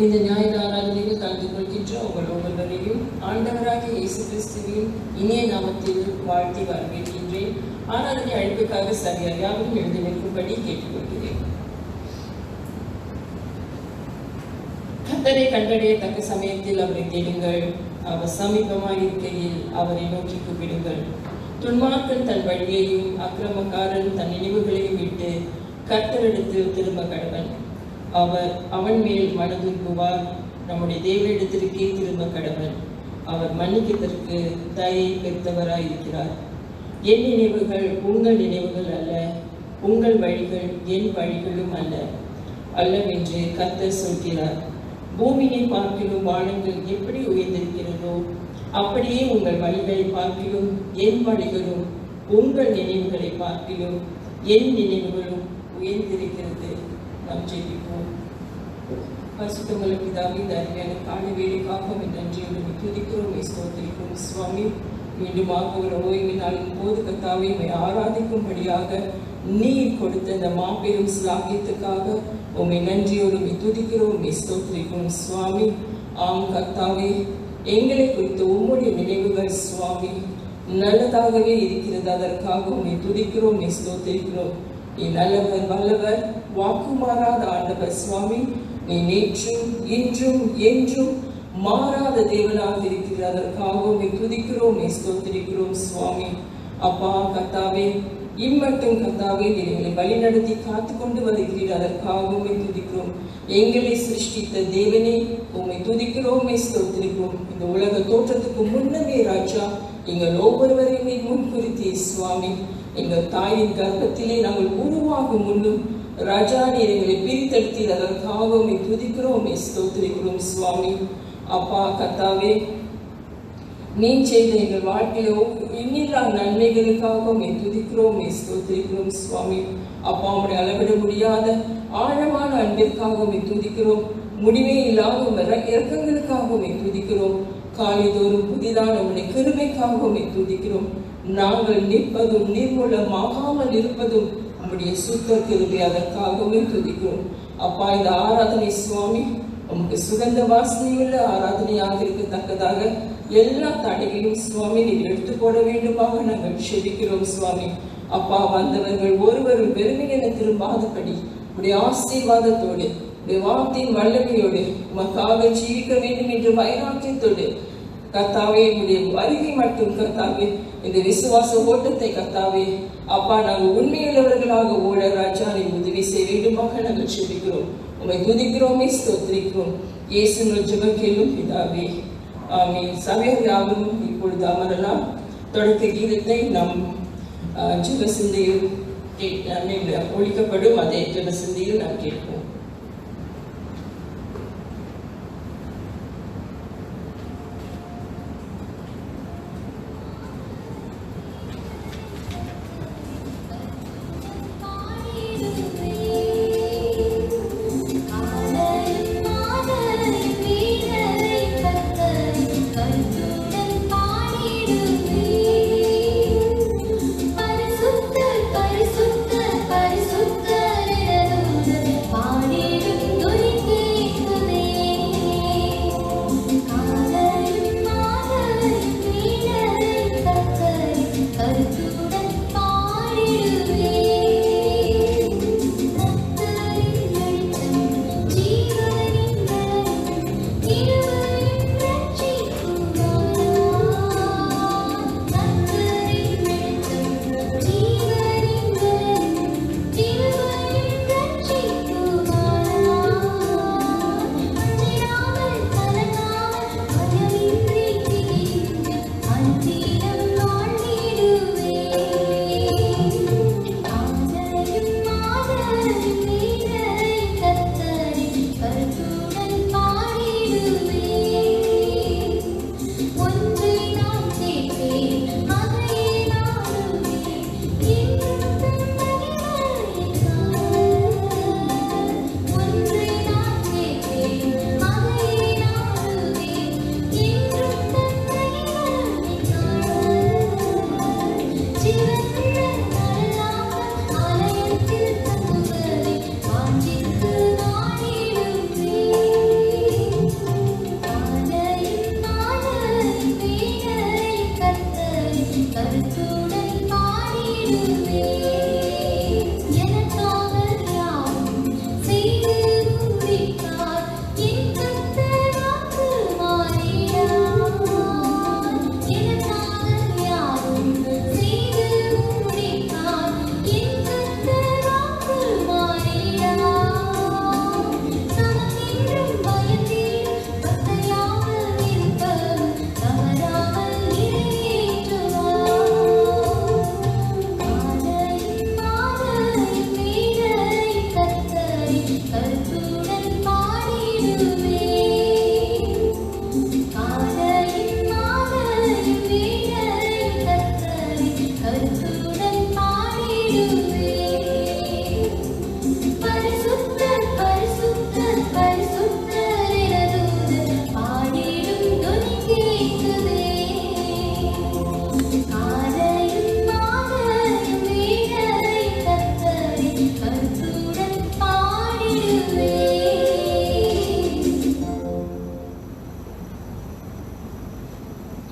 இந்த ஞாயிறு ஆராதனையில் கலந்து கொள்கின்ற உங்கள் ஒவ்வொருவரையும் ஆண்டவராகிய இயேசு கிறிஸ்துவின் இனிய நாமத்தில் வாழ்த்தி வரவேற்கின்றேன். ஆராதனை அழைப்புக்காக சரியாக யாரும் எழுதி நிற்கும்படி கேட்டுக்கொள்கிறேன். கர்த்தரை கண்டடையத்தக்க சமயத்தில் அவரை தேடுங்கள், அவர் சமீபமாயிருக்கையில் அவரை நோக்கி கூப்பிடுங்கள். துன்மார்க்கன் தன் வழியையும் அக்கிரமக்காரன் தன் நினைவுகளையும் விட்டு கர்த்தரிடத்தில் திரும்ப கடவன். அவன் மேல் மனதுருகுவார், நம்முடைய தேவனிடத்திற்கே திரும்ப கடவன். அவர் மன்னிக்கத்திற்கு தயை பெற்றவராயிருக்கிறார். என் நினைவுகள் உங்கள் நினைவுகள் அல்ல, உங்கள் வழிகள் என் வழிகளும் அல்லவென்று கர்த்தர் சொல்கிறார். பூமியை பார்க்கிலும் வானங்கள் எப்படி உயர்ந்திருக்கிறதோ அப்படியே உங்கள் வழிகளை பார்க்கிலும் என் வழிகளும் உங்கள் நினைவுகளை பார்க்கிலும் என் நினைவுகளும் உயர்ந்திருக்கிறது. நாம் ஜெபிப்போம். பரிசுத்தமுள்ள பிதாவே, இந்த அருமையான காலை வேலைக்காக நன்றியோடு துதிக்கிறோம், ஸ்தோத்திரிக்கிறோம் சுவாமி. மீண்டுமாக ஒரு ஓய்வு நாளின் போது கர்த்தாவே ஆராதிக்கும்படியாக நீர் கொடுத்த இந்த மாபெரும் சிலாக்கியத்துக்காக உம்மை நன்றியோடு துதிக்கிறோம், ஸ்தோத்திரிக்கிறோம் சுவாமி. ஆம் கர்த்தாவே, எங்களை குறித்த உம்முடைய நினைவுகள் சுவாமி நல்லதாகவே இருக்கிறது. அதற்காக உம்மை துதிக்கிறோம், ஸ்தோத்திரிக்கிறோம். நீ நல்லவர், வல்லவர், வாக்கு மாறாத ஆண்டவர் சுவாமி. நீ நேற்றும் இன்றும் என்றும் மாறாத தேவனாக இருக்கிறது. அதற்காக உம்மை துதிக்கிறோம், ஸ்தோத்திரிக்கிறோம் சுவாமி. அப்பா கர்த்தாவே, இம்மட்டும் கர்த்தாவே எங்களை வழிநடத்தி காத்து கொண்டு வருகிறீர். அதற்காக உம்மை துதிக்கிறோம். எங்களை சிருஷ்டித்த தேவனே உம்மை துதிக்கிறோம், ஸ்தோத்திரிக்கிறோம். இந்த உலக தோற்றத்துக்கு முன்னமே ராஜா எங்கள் ஒவ்வொருவரையுமே முன்குறித்தே சுவாமி. எங்கள் தாயின் கர்ப்பத்திலே நாங்கள் உருவாகும் முன்னும் ராஜா நீர் எங்களை பிரித்தெடுத்தீர். அதற்காக உம்மை துதிக்கிறோம், ஸ்தோத்திரிக்கிறோம் சுவாமி. அப்பா கர்த்தாவே, நீ செய்த எங்கள் வாழ்க்கையில இன்னில்லா நன்மைகளுக்காக உம்மை துதிக்கிறோம், ஸ்தோத்திரிக்கிறோம் சுவாமி. அப்பா, உம்முடைய அளவிட முடியாத ஆழமான அன்பிற்காக உம்மை துதிக்கிறோம். முடிவே இல்லாத இரக்கங்களுக்காக உம்மை துதிக்கிறோம். காலைதோறும் புதிதான உம்முடைய கிருபைக்காக உம்மை துதிக்கிறோம். நாங்கள் நிற்பதும் நிர்மூலமாகாமல் இருப்பதும் நம்முடைய சுத்த கிருபை. அதற்காகவே துதிக்கிறோம். அப்பா, இந்த ஆராதனை சுவாமி நமக்கு சுகந்த வாசனையுள்ள ஆராதனையாக இருக்கத்தக்கதாக எல்லா தடைகளையும் சுவாமி நீர் எடுத்து போட வேண்டுமாக நாங்கள் செபிக்கிறோம் சுவாமி. அப்பா, வந்தவர்கள் ஒருவரும் வெறுமையென திரும்பாதபடி உடைய ஆசீர்வாதத்தோடு உடைய வார்த்தையின் வல்லமையோடு உமக்காக ஜீவிக்க வேண்டும் என்று வைராக்கியத்தோடு கர்த்தாவே உடைய வருகை மட்டும் கர்த்தாவே இந்த விசுவாச ஓட்டத்தை கர்த்தாவே அப்பா நாங்கள் உண்மையுள்ளவர்களாக ஓட ராஜா நீ உதவி செய்ய வேண்டுமாக நாங்கள் செபிக்கிறோம். உம்மை துதிக்கிறோமே, ஸ்தோத்திரிக்கிறோம். இயேசுவின் ஜெபம் கேளும் பிதாவே, ஆமென். சபையார் யாவரும் இப்பொழுது அமரலாம். தொடக்க கீதத்தை நம் ஜெப சிந்தையில் ஒழிக்கப்படும். அதே ஜெப சிந்தையில் நாம் கேட்போம். பரிசுத்தர் பரிசுத்தர் பரிசுத்தர்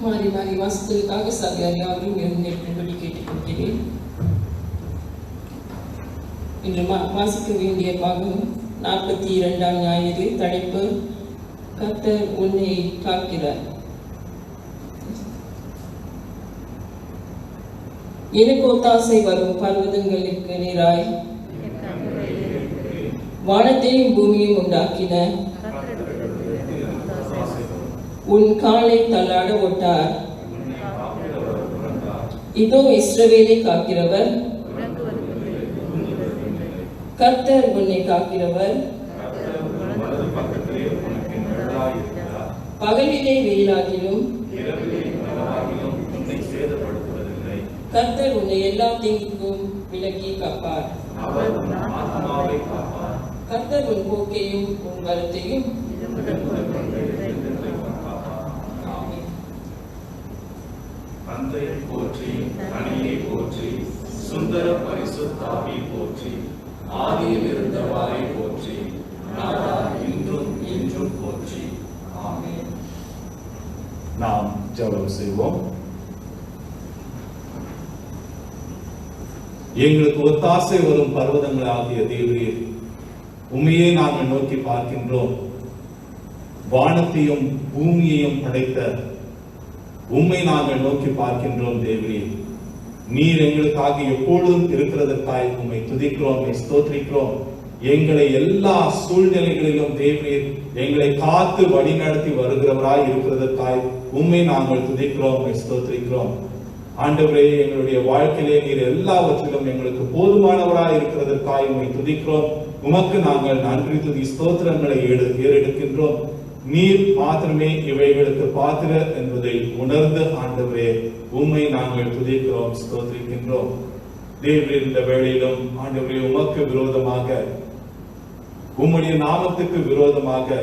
மாறி மாறி வாசித்தலுக்காக சபையார் யாவரும் எழுந்திருக்கும்படி கேட்டுக்கொள்கிறேன். இன்று வாசிக்க வேண்டிய பாகம் 42ஆம் ஞாயிறு. தலைப்பு கர்த்தர் உன்னை காக்கிறார். எனக்கு ஒத்தாசை வரும் பர்வதங்களுக்கு நேராய் வானத்தையும் பூமியும் உண்டாக்கின உன் காலை தள்ளாட ஒட்டார். இதோ இஸ்ரவேலை காக்கிறவர் கர்த்தர் உன்னை காக்கிறவர். பகலிலே வெயிலாகிலும் கர்த்தர் உன்னை எல்லா தீங்குக்கும் விலக்கி காப்பார். கர்த்தர் உன் போக்கையும் உன் வரத்தையும் தந்தையை போற்றி, கனியை போற்றி, சுந்தர பரிசுத்தாவி போற்றி, ஆதியில் இருந்தவாரை போற்றி, நாதா இன்றும் என்றும் போற்றி. ஆமென். நாம் ஜெபம் செய்வோம். எங்களுக்கு ஒத்தாசை வரும் பர்வதங்கள் ஆகிய தேவரீர், உம்மையே நாங்கள் நோக்கி பார்க்கின்றோம். வானத்தையும் பூமியையும் படைத்த உம்மை நாங்கள் நோக்கி பார்க்கின்றோம். தேவரீர், நீர் எங்களுக்காக எப்பொழுதும் இருக்கிறதற்காய் உம்மை துதிக்கிறோம், ஸ்தோத்திரிக்கிறோம். எங்களை எல்லா சூழ்நிலைகளிலும் தேவரீர் எங்களை காத்து வழிநடத்தி வருகிறவராய் இருக்கிறதற்காய் உம்மை நாங்கள் துதிக்கிறோம், ஸ்தோத்திரிக்கிறோம். ஆண்டவரே, எங்களுடைய வாழ்க்கையிலே நீர் எல்லாவற்றிலும் எங்களுக்கு போதுமானவராய் இருக்கிறதற்காய் உம்மை துதிக்கிறோம். உமக்கு நாங்கள் நன்றி துதி ஸ்தோத்திரங்களை ஏறெடுக்கின்றோம். நீர் மாத்திரமே இவைகளுக்கு பாத்திர என்பதை உணர்ந்து ஆண்டவரே உம்மை நாங்கள் துதிக்கிறோம், ஸ்தோத்திரிக்கின்றோம். தேவரீர், இந்த வேளையிலும் ஆண்டவரே உமக்கு விரோதமாக, உம்முடைய நாமத்துக்கு விரோதமாக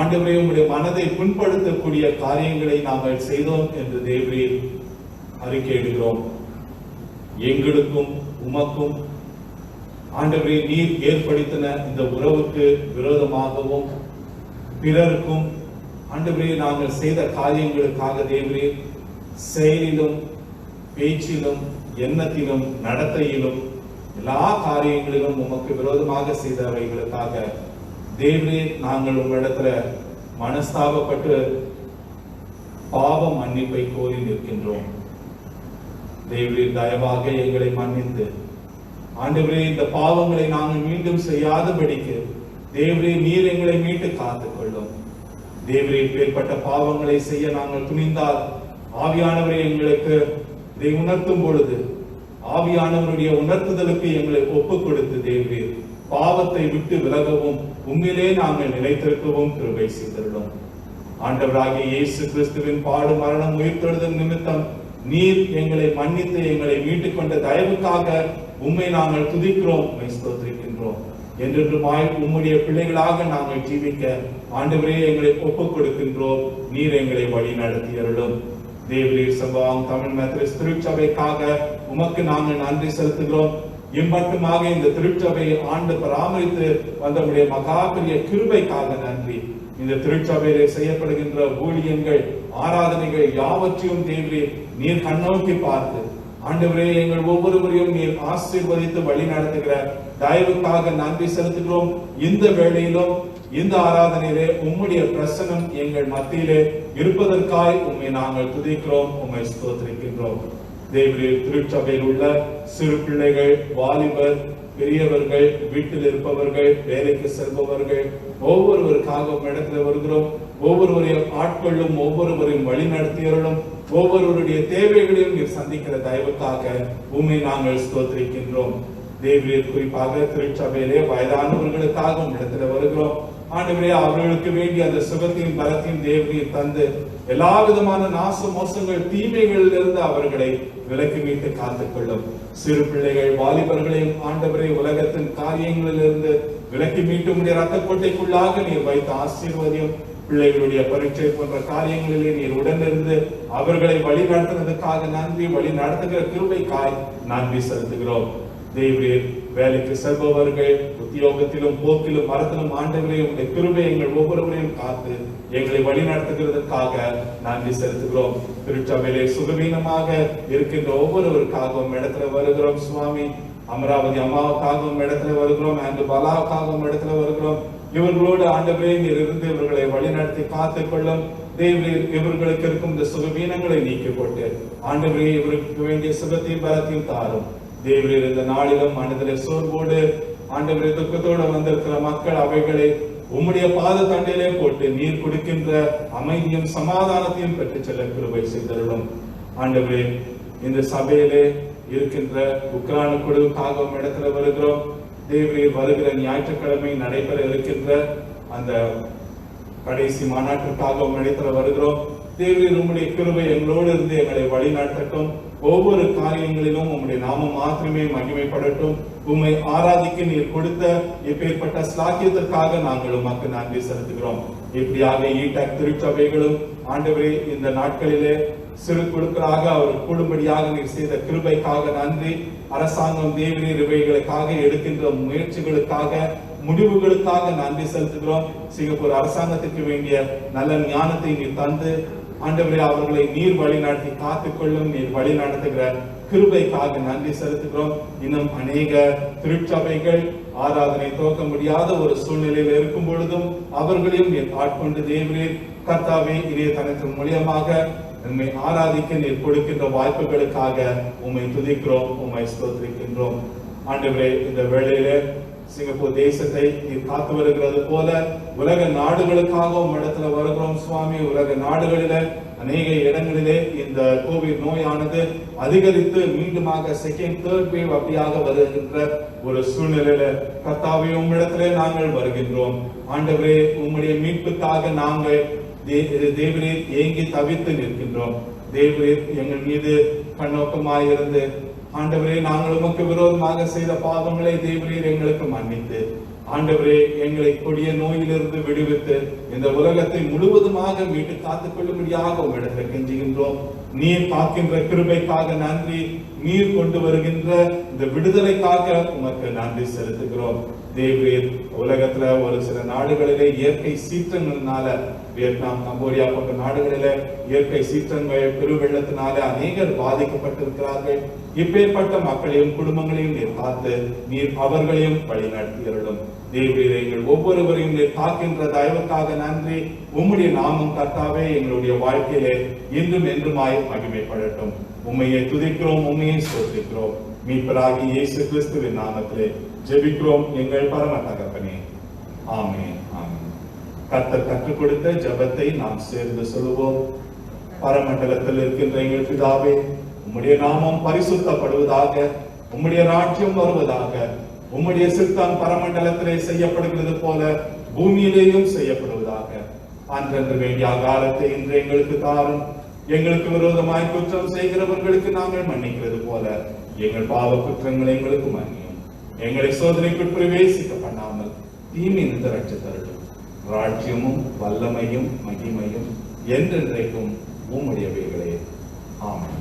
ஆண்டவரே உம்முடைய மனதை புண்படுத்தக்கூடிய காரியங்களை நாங்கள் செய்தோம் என்று தேவரீர் அறிக்கையிடுகிறோம். எங்களுக்கும் உமக்கும் ஆண்டவரே நீர் ஏற்படுத்தின இந்த உறவுக்கு விரோதமாகவும் பிறருக்கும் ஆண்டவரே நாங்கள் செய்த காரியங்களுக்காக தேவரீர் செயலிலும் பேச்சிலும் எண்ணத்திலும் நடத்தையிலும் எல்லா காரியங்களிலும் உமக்கு விரோதமாக செய்தவைகளுக்காக தேவரீர் நாங்கள் உங்களிடத்துல மனஸ்தாபப்பட்டு பாவ மன்னிப்பை கோரி நிற்கின்றோம். தேவரீர் தயவாக எங்களை மன்னித்து ஆண்டவரே இந்த பாவங்களை நாங்கள் மீண்டும் செய்யாதபடிக்கு தேவரே நீர் எங்களை மீட்டு காத்துக் கொள்ளும். தேவரே, பேர்பட்ட பாவங்களை செய்ய நாங்கள் துணிந்தால் ஆவியானவரை எங்களுக்கு இதை உணர்த்தும் பொழுது ஆவியானவருடைய உணர்த்துதலுக்கு எங்களை ஒப்புக் கொடுத்து தேவரே பாவத்தை விட்டு விலகவும் உண்மையிலே நாங்கள் நிலைத்திருக்கவும் கிருபை செய்துள்ளோம். ஆண்டவராகிய இயேசு கிறிஸ்துவின் பாடு மரணம் உயிர்த்தெழுதல் நிமித்தம் நீர் எங்களை மன்னித்து எங்களை மீட்டுக் கொண்ட தயவுக்காக உம்மை நாங்கள் துதிக்கிறோம், ஸ்தோத்திரிக்கின்றோம். என்றென்றுமாய் உம்முடைய பிள்ளைகளாக நாங்கள் ஜீவிக்க ஆண்டவரே எங்களை ஒப்புக் கொடுக்கின்றோம். நீர் எங்களை வழி நடத்தி அருளும். தேவரீர் சம்பவம் தமிழ் மெத்தடிஸ்ட் திருச்சபைக்காக உமக்கு நாங்கள் நன்றி செலுத்துகிறோம். இம்மட்டுமாக இந்த திருச்சபையை ஆண்டு பராமரித்து வந்தவுடைய மகா பெரிய கிருபைக்காக நன்றி. இந்த திருச்சபையிலே செய்யப்படுகின்ற ஊழியங்கள், ஆராதனைகள் யாவற்றையும் தேவரீர் நீர் கண்ணோக்கி பார்த்து ஆண்டவரே எங்கள் ஒவ்வொருவரையும் நீர் ஆசீர்வதித்து வழி நடத்துகிற தயவுக்காக நன்றி செலுத்துகிறோம். இந்த வேளையிலும் இந்த ஆராதனையிலே உம்முடைய பிரசன்னம் எங்கள் மத்தியிலே இருப்பதற்காய் உம்மை நாங்கள் துதிக்கிறோம், உம்மை ஸ்தோத்திரிக்கின்றோம். தேவரீர், திருச்சபையில் உள்ள சிறு பிள்ளைகள், வாலிபர், பெரியவர்கள், வீட்டில் இருப்பவர்கள், வேலைக்கு செல்பவர்கள் ஒவ்வொருவருக்காக இடத்துல வருகிறோம். ஒவ்வொருவரையும் ஆட்களும் ஒவ்வொருவரையும் வழி நடத்தியவர்களும் ஒவ்வொருவருடைய தேவைகளையும் நீர் சந்திக்கிற தயவுக்காக உம்மை நாங்கள் ஸ்தோத்திரிக்கின்றோம். தேவரீர், குறிப்பாக திருச்சபையிலே வயதானவர்களுக்காக இடத்துல வருகிறோம். ஆண்டவரே, அவர்களுக்கு வேண்டிய அந்த சுகத்தையும் பலத்தையும் தேவரீர் தந்து எல்லா விதமான நாச மோசங்கள் தீமைகளில் இருந்து அவர்களை விலக்கி மீட்டு காத்துக் கொள்ளும். சிறு பிள்ளைகள், வாலிபர்களையும் ஆண்டவரே உலகத்தின் காரியங்களில் இருந்து விலக்கி மீட்டு உடைய ரத்த கோட்டைக்குள்ளாக நீர் வைத்த ஆசீர்வாதியம். பிள்ளைகளுடைய பரீட்சை போன்ற காரியங்களிலே நீர் உடனிருந்து அவர்களை வழி நடத்துவதற்காக நன்றி. வழி நடத்துகிற கிருபைக்காய் நன்றி செலுத்துகிறோம். தேவரீர், வேலைக்கு செல்பவர்கள் உத்தியோகத்திலும் போக்கிலும் மரத்திலும் ஆண்டவரே உங்களுடைய கிருபை எங்கள் ஒவ்வொருவரையும் காத்து எங்களை வழிநடத்துகிறதுக்காக நன்றி செலுத்துகிறோம். திருச்சபையிலே சுகவீனமாக இருக்கின்ற ஒவ்வொருவருக்காகவும் இடத்துல வருகிறோம் சுவாமி. அமராவதி அம்மாவுக்காகவும் இடத்துல வருகிறோம். அன்று பலாவுக்காகவும் இடத்துல வருகிறோம். இவர்களோடு ஆண்டவரே நீர் இருந்து இவர்களை வழிநடத்தி காத்துக் கொள்ளும். தேவரீர் இவர்களுக்கு இருக்கும் இந்த சுகவீனங்களை நீக்கி போட்டு ஆண்டவரே இவர்களுக்கு வேண்டிய சுகத்தையும் பலத்தையும் தாரும். தேவரீர் இந்த நாளிலும் மனதிலே சோர்வோடு ஆண்டவரே துக்கத்தோடு வந்திருக்கிற மக்கள் அவைகளை உம்முடைய பாத தண்டையிலே போட்டு நீர் கொடுக்கின்ற அமைதியும் சமாதானத்தையும் பெற்று செல்ல கிருபை செய்தருளும். ஆண்டவரே இந்த சபையிலே இருக்கின்ற உக்ரான குழுவுக்காக இடத்துல வருகிறோம். தேவரீர் வருகிற ஞாயிற்றுக்கிழமை நடைபெற இருக்கின்ற அந்த கடைசி மாநாட்டிற்காக இடத்துல வருகிறோம். தேவரீர் உம்முடைய கிருபை எங்களோடு இருந்து எங்களை வழி நடத்தட்டும். ஒவ்வொரு காரியங்களிலும் உம்முடைய நாமம் மாத்திரமே மகிமைப்படட்டும். உம்மை ஆராதிக்க நீர் கொடுத்த இப்பேற்பட்ட ஸ்லாக்கியத்திற்காக நாங்கள் உமக்கு நன்றி செலுத்துகிறோம். இப்படியாக ஈடாக் திருச்சபைகளும் ஆண்டவரே இந்த நாட்களிலே சிறு குழுக்களாக அவர் கூடும்படியாக நீர் செய்த கிருபைக்காக நன்றி. அரசாங்கம் தேவரீர் இவைகளுக்காக எடுக்கின்ற முயற்சிகளுக்காக முடிவுகளுக்காக நன்றி செலுத்துகிறோம். சிங்கப்பூர் அரசாங்கத்துக்கு வேண்டிய நல்ல ஞானத்தை நீர் தந்து ஆண்டவரே அவர்களை நீர் வழி நடத்தி காத்துக்கொள்ளும். நீர் வழி நடத்துகிற கிருபைக்காக நன்றி செலுத்துகிறோம். இன்னும் அநேக திருச்சபைகள் ஆராதனை துவக்க முடியாத ஒரு சூழ்நிலையில் இருக்கும் பொழுதும் அவர்களையும் நீர் ஆட்கொண்டு தேவரீர் கர்த்தாவே இணையதளத்தின் மூலியமாக உம்மை ஆராதிக்க நீர் கொடுக்கின்ற வாய்ப்புகளுக்காக உம்மை துதிக்கிறோம், உம்மை ஸ்தோத்திரிக்கின்றோம். ஆண்டவரே இந்த வேளையிலே சிங்கப்பூர் தேசத்தை நீர் காத்து வருகிறது போல உலக நாடுகளுக்காக இடத்துல வருகிறோம் சுவாமி. உலக நாடுகளில அநேக இடங்களிலே இந்த கோவிட் நோயானது அதிகரித்து மீண்டுமாக செகண்ட் தேர்ட் வேவ் அப்படியாக வருகின்ற ஒரு சூழ்நிலையில கர்த்தாவே உம்மிடத்திலே நாங்கள் வருகின்றோம். ஆண்டவரே உம்முடைய மீட்புக்காக நாங்கள் தேவரீர் ஏங்கி தவித்து நிற்கின்றோம். தேவரீர் எங்கள் மீது கண்ணோக்கமாயிருந்து ஆண்டவரே நாங்கள் உமக்கு விரோதமாக செய்த பாவங்களை தேவரீர் எங்களுக்கு மன்னித்து ஆண்டவரே எங்களை கொடிய நோயிலிருந்து விடுவித்து இந்த உலகத்தை முழுவதுமாக மீட்டு காத்துக் கொள்ளும்படியாக உங்களிடத்தில் கெஞ்சுகின்றோம். நீர் காக்கின்ற கிருபைக்காக நன்றி. நீர் கொண்டு வருகின்ற இந்த விடுதலைக்காக உமக்கு நன்றி செலுத்துகிறோம். தேவரீர் உலகத்துல ஒரு சில நாடுகளிலே இயற்கை சீற்றங்களினால வியட்நாம், கம்போடியா போன்ற நாடுகளிலே இயற்கை சீற்றங்கள் பெருவெள்ளத்தினால அநேகர் பாதிக்கப்பட்டிருக்கிறார்கள். இப்பேற்பட்ட மக்களையும் குடும்பங்களையும் நீர் காத்து நீர் அவர்களையும் வழி நடத்தியருளும். தேவரீர் எங்கள் ஒவ்வொருவரையும் நீர் காக்கின்ற தயவுக்காக நன்றி. உம்முடைய நாமம் கர்த்தாவே எங்களுடைய வாழ்க்கையிலே இன்றும் என்றுமாய் மகிமைப்படட்டும். உம்மையை துதிக்கிறோம், உம்மையை ஸ்தோத்திரிக்கிறோம். மீட்பராகி இயேசு கிறிஸ்துவின் நாமத்திலே ஜெபிக்கிறோம் எங்கள் பரம தகப்பனே, ஆமென், ஆமென். கர்த்தர் கற்றுக் கொடுத்த ஜெபத்தை நாம் சேர்ந்து சொல்லுவோம். பரமண்டலத்தில் இருக்கின்ற எங்கள் பிதாவே, உம்முடைய நாமம் பரிசுத்தப்படுவதாக, உம்முடைய ராஜ்யம் வருவதாக, உம்முடைய சித்தம் பரமண்டலத்திலே செய்யப்படுகிறது போல பூமியிலேயும் செய்யப்படுவதாக. அன்றன்று வேண்டிய ஆகாரத்தை இன்று எங்களுக்கு தாரும். எங்களுக்கு விரோதமாய் குற்றம் செய்கிறவர்களுக்கு நாங்கள் மன்னிக்கிறது போல எங்கள் பாவ குற்றங்களை எங்களுக்கு மன்னியும். எங்களை சோதனைக்குள் பிரவேசிக்க பண்ணாமல் தீமையிலிருந்து ரட்சித்தருளும். ராஜ்யமும் வல்லமையும் மகிமையும் என்றென்றைக்கும் உம்முடையவைகளே. ஆமென்.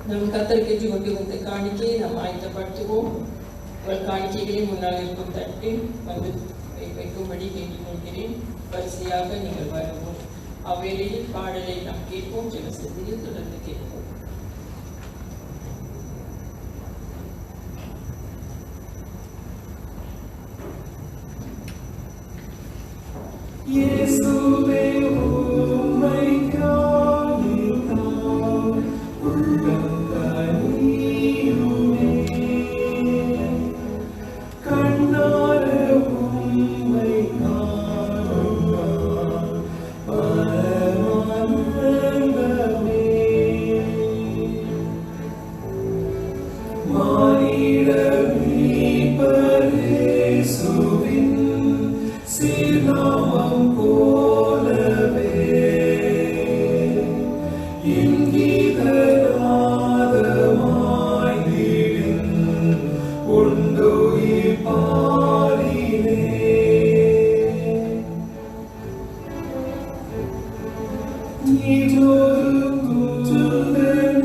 நம் கத்தருக்கு கொண்டு வந்த காணிக்கையை நாம் ஆயத்தப்படுத்துவோம். உங்கள் காணிக்கைகளை முன்னால் இருக்கும் தட்டில் வந்து வைக்கும்படி கேட்டுக்கொள்கிறேன். வரிசையாக நீங்கள் வருவோம். அவ்வேளையில் பாடலை நாம் கேட்போம். ஜெபசத்தில் தொடர்ந்து கேட்போம். இயேசுவே உம்மை காண்பித்தார் உள்ளங்கனியுமே, கண்ணார உம்மை காண்பார் பரமானந்தமே. மானிட மீட்பர் இயேசுவின் சீர்நாமம் போலவே இங்கீதநாதமாய் நீடின் உண்டுயிர் பாரினே. நீதோறும் துந்தன்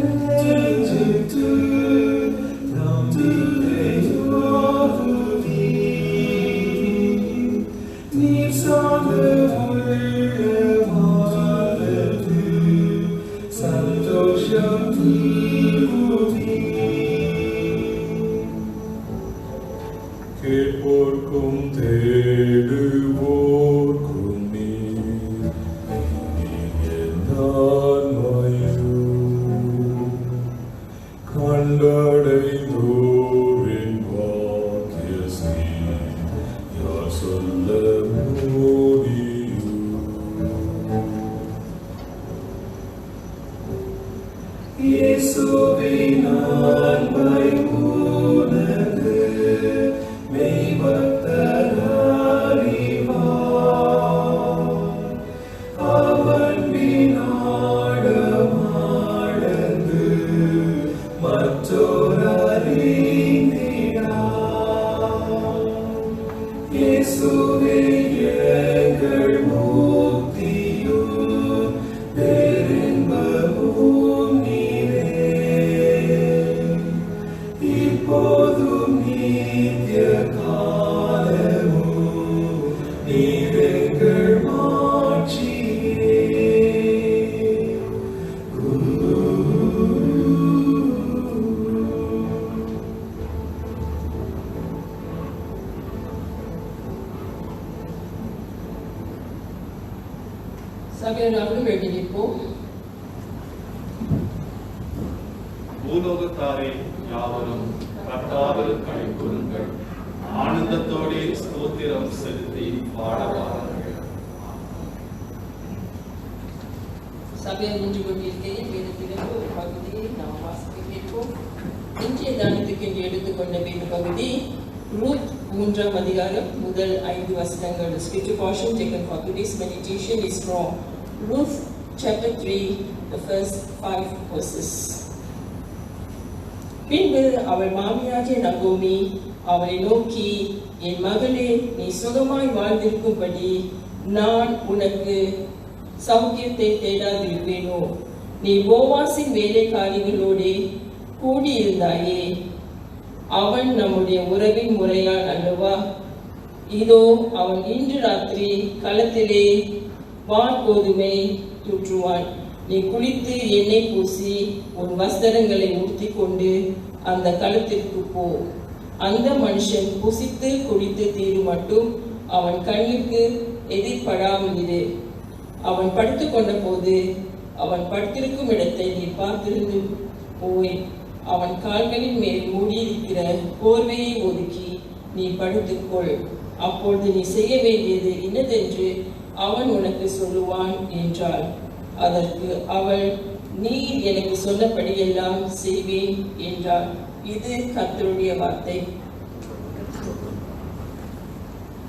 கேட்போர்க்கும் தேடுவோர்க்கும் நீர் கண்டடைந்தோரின் வாக்கியசே யார் சொல்ல முடியும்? இயேசுவின் அன்பை உனக்கு அவன் வினாடமாடந்து மற்றொரறிந்திடா. இயேசுவே எங்கள் முக்தியும் பேரின்பமும் நீரே, இப்போதும் நித்திய காலமும் நீர் எங்கள் மாட்சியே. சபையாரும் எழுதி நிற்போம். பூலோகத்தாரே யாவரும் கர்த்தாவில் களிகூருங்கள், ஆனந்தத்தோடே ஸ்தோத்திரம் செலுத்தி பாடவார்கள். சபையார் நின்று கொண்டிருக்கையில் வேதத்திலிருந்து ஒரு பகுதியை நாம் வாசிக்க கேட்போம். இன்றைய தானத்துக்கு என்று எடுத்துக்கொண்ட வேத பகுதி ரூத் 3 அதிகாரம் முதல் 5 வசனங்கள். The scripture portion taken for today's meditation is from Ruth chapter 3, the first 5 verses. பின்பு அவள் மாமியாகிய நகோமி அவரை நோக்கி, என் மகளே, நீ சுகமாய் வாழ்ந்திருக்கும்படி நான் உனக்கு சௌக்கியத்தை தேடாதிருப்பேனோ? நீ போவாசின் வேலைக்காரிகளோடே கூடியிருந்தாயே, அவன் நம்முடைய உறவின் முறையான் அல்லவா? இதோ அவன் இன்று ராத்திரி களத்திலே வார்கோதுமை தூற்றுவான். நீ குளித்து எண்ணெய் பூசி உன் வஸ்திரங்களை உடுத்திக் கொண்டு அந்த களத்திற்கு போ. அந்த மனுஷன் புசித்து குடித்து தீரும் மட்டும் அவன் கண்ணுக்கு எதிர்படாமல் இரு. அவன் படுத்துக் கொண்ட போது அவன் படுத்திருக்கும் இடத்தை நீ பார்த்திருந்து போய் அவன் கால்களின் மேல் மூடியிருக்கிற போர்வையை ஒதுக்கி நீ படுத்துக்கொள். அப்பொழுது நீ செய்ய வேண்டியது இன்னதென்று அவன் உனக்கு சொல்லுவான் என்றாள். அதற்கு அவள், நீர் எனக்கு சொன்னபடியெல்லாம் செய்வேன் என்றாள். இது கர்த்தருடைய வார்த்தை.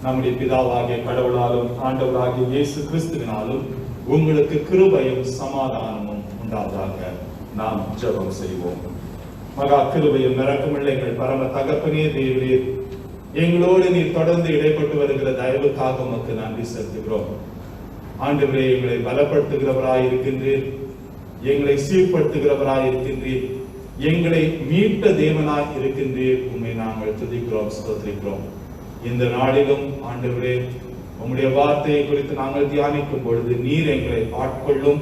நம்முடைய பிதாவாகிய கடவுளாலும் ஆண்டவராகிய இயேசு கிறிஸ்துவினாலும் உங்களுக்கு கிருபையும் சமாதானமும் உண்டாவதாக. நாம் ஜெபம் செய்வோம். மகா கிருபையும் இரக்கமுள்ள எங்கள் பரம தகப்பனே தேவரே, எங்களோடு நீர் தொடர்ந்து இடைப்பட்டு வருகிற தயவுக்காக உமக்கு நன்றி செலுத்துகிறோம். ஆண்டவரே, எங்களை பலப்படுத்துகிறவராய் இருக்கின்றீர், எங்களை சீர்படுத்துகிறவராய் இருக்கின்றீர், எங்களை மீட்ட தேவனாய் இருக்கின்றீர். உம்மை நாங்கள் துதிக்கிறோம், ஸ்தோத்திரிக்கிறோம். இந்த நாளிலும் ஆண்டவரே, உம்முடைய வார்த்தையை குறித்து நாங்கள் தியானிக்கும் பொழுது நீர் எங்களை ஆட்கொள்ளும்.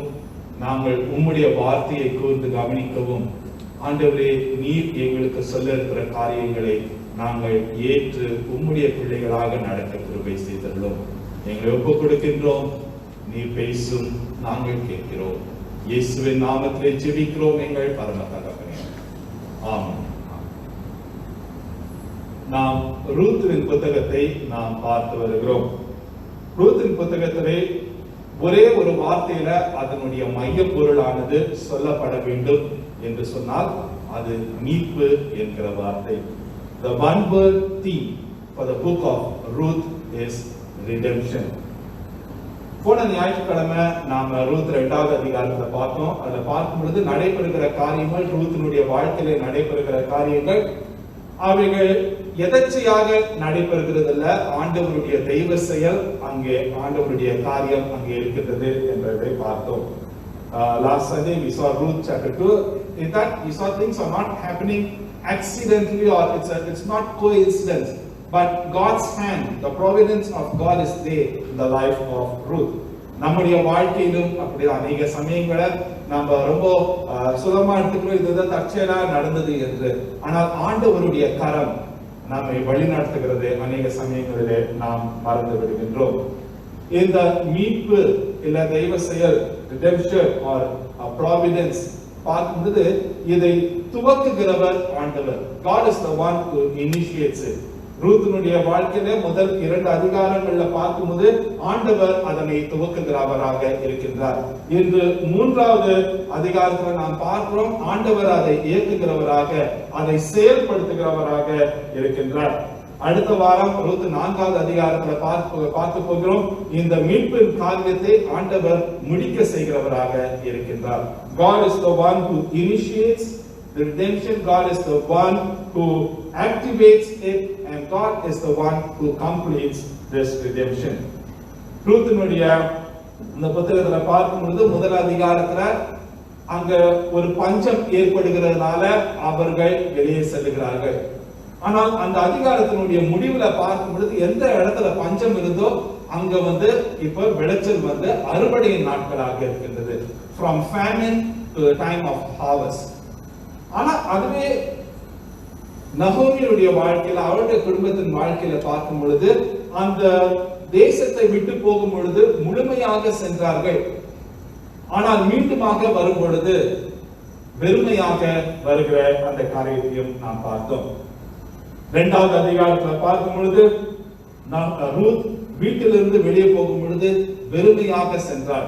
நாங்கள் உம்முடைய வார்த்தையை கூர்ந்து கவனிக்கவும், ஆண்டவரே, நீர் எங்களுக்கு சொல்ல இருக்கிற காரியங்களை நாங்கள் ஏற்று உம்முடைய பிள்ளைகளாக நடக்க கிருபை செய்தருளும். எங்களை ஒப்புக் கொடுக்கின்றோம். நீ பேசும், நாங்கள் கேட்கிறோம். இயேசுவின் நாமத்திலே ஜெபிக்கிறோம் எங்கள் பரம தகப்பனே, ஆமென். நாம் ரூத்தின் புத்தகத்தை நாம் பார்த்து வருகிறோம். ரூத்தின் புத்தகத்திலே ஒரே ஒரு வார்த்தையில அதனுடைய மைய பொருளானது சொல்லப்பட வேண்டும் என்று சொன்னால் அது மீட்பு என்கிற வார்த்தை. The one word theme for the book of Ruth is redemption. போன ஞாயிற்றுக்கிழமை நாம ரூத் 2வது அதிகாரத்துல பார்த்தோம். அதை பார்க்கும் பொழுது நடைபெறுகிற காரியங்கள், ரூத்தினுடைய வாழ்க்கையில நடைபெறுகிற காரியங்கள், அவைகள் எதர்ச்சையாக நடைபெறுகிறது அல்ல, ஆண்டவருடைய தெய்வ செயல் அங்கே, ஆண்டவருடைய காரியம் அங்கே இருக்கின்றது என்பதை பார்த்தோம். Last Sunday we saw Ruth chapter 2. In that we saw things are not happening accidentally, or it's not coincidence. but God's hand, the providence of God is there in the life of Ruth. நம்முடைய வாழ்க்கையிலும் அப்படி அநேக சமயங்களை நம்ம ரொம்ப சுலமா எடுத்துக்கிறோம், இதுதான் தற்செயலா நடந்தது என்று. ஆனால் ஆண்டவருடைய கரம் நம்மை வழிநடத்துகிறது அநேக சமயங்களிலே நாம் மறந்து விடுகின்றோம். இந்த மீட்பு இல்ல தெய்வ செயல், redemption or providence பார்க்கும்போது இதை துவக்குகிறவர் ஆண்டவர். God is the one who initiates it. ரூத்தினுடைய வாழ்க்கையில முதல் 2 அதிகாரங்கள்ல பார்க்கும்போது ஆண்டவர் அதனை துவக்குகிறவராக இருக்கின்றார். இன்று 3வது அதிகாரத்தில் நாம் பார்க்கிறோம், ஆண்டவர் அதை இயக்குகிறவராக, அதை செயல்படுத்துகிறவராக இருக்கின்றார். அடுத்த வாரம் ரூத் 4வது அதிகாரத்தில் பார்க்க போகிறோம். இந்த மீட்பின் காரியத்தை ஆண்டவர் முடிக்க செய்கிறவராக இருக்கின்றார். God is the one who initiates the redemption. God is the one who activates it, and God is the one who completes this redemption. ரூத்தினுடைய இந்த புத்தகத்துல பார்க்கும்போது முதல் அதிகாரத்துல அங்க ஒரு பஞ்சம் ஏற்படுகிறதுனால அவர்கள் வெளியே செல்லுகிறார்கள். ஆனால் அந்த அதிகாரத்தினுடைய முடிவுல பார்க்கும் பொழுது எந்த இடத்துல பஞ்சம் இருந்தோ அங்க இப்ப விளைச்சல் அறுவடையின் நாட்களாக இருக்கின்றது. From famine to the time of harvest. ஆனா அதுவே நகோமியுடைய வாழ்க்கையில, அவருடைய குடும்பத்தின் வாழ்க்கையில பார்க்கும் பொழுது அந்த தேசத்தை விட்டு போகும் பொழுது முழுமையாக சென்றார்கள். ஆனால் மீண்டுமாக வரும் பொழுது வெறுமையாக வருகிற அந்த காரியத்தையும் நாம் பார்த்தோம். 2வது அதிகாரத்தில் பார்க்கும் பொழுது ரூத் வீட்டிலிருந்து வெளியே போகும் பொழுது வெறுமையாக சென்றார்.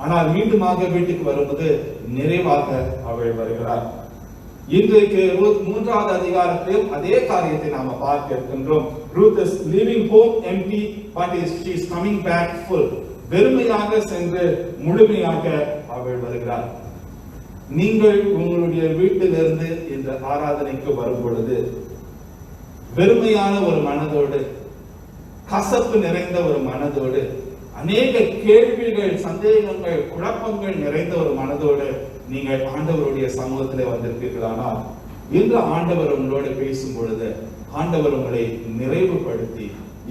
ஆனால் மீண்டுமாக வீட்டுக்கு வரும்போது நிறைவாக அவள் வருகிறார். இன்றைக்கு ரூத் 3வது அதிகாரத்திலும் அதே காரியத்தை நாம பார்க்க இருக்கின்றோம். Ruth is leaving home empty, but she is coming back full. வெறுமையாக சென்று முழுமையாக அவள் வருகிறார். நீங்கள் உங்களுடைய வீட்டிலிருந்து இந்த ஆராதனைக்கு வரும் பொழுது வெறுமையான ஒரு மனதோடு, கசப்பு நிறைந்த ஒரு மனதோடு, அநேக கேள்விகள், சந்தேகங்கள், குழப்பங்கள் நிறைந்த ஒரு மனதோடு நீங்கள் ஆண்டவருடைய சமூகத்திலே வந்திருப்பீர்களானால் இன்று ஆண்டவர் உங்களோடு பேசும் பொழுது ஆண்டவர் உங்களை நிறைவுபடுத்தி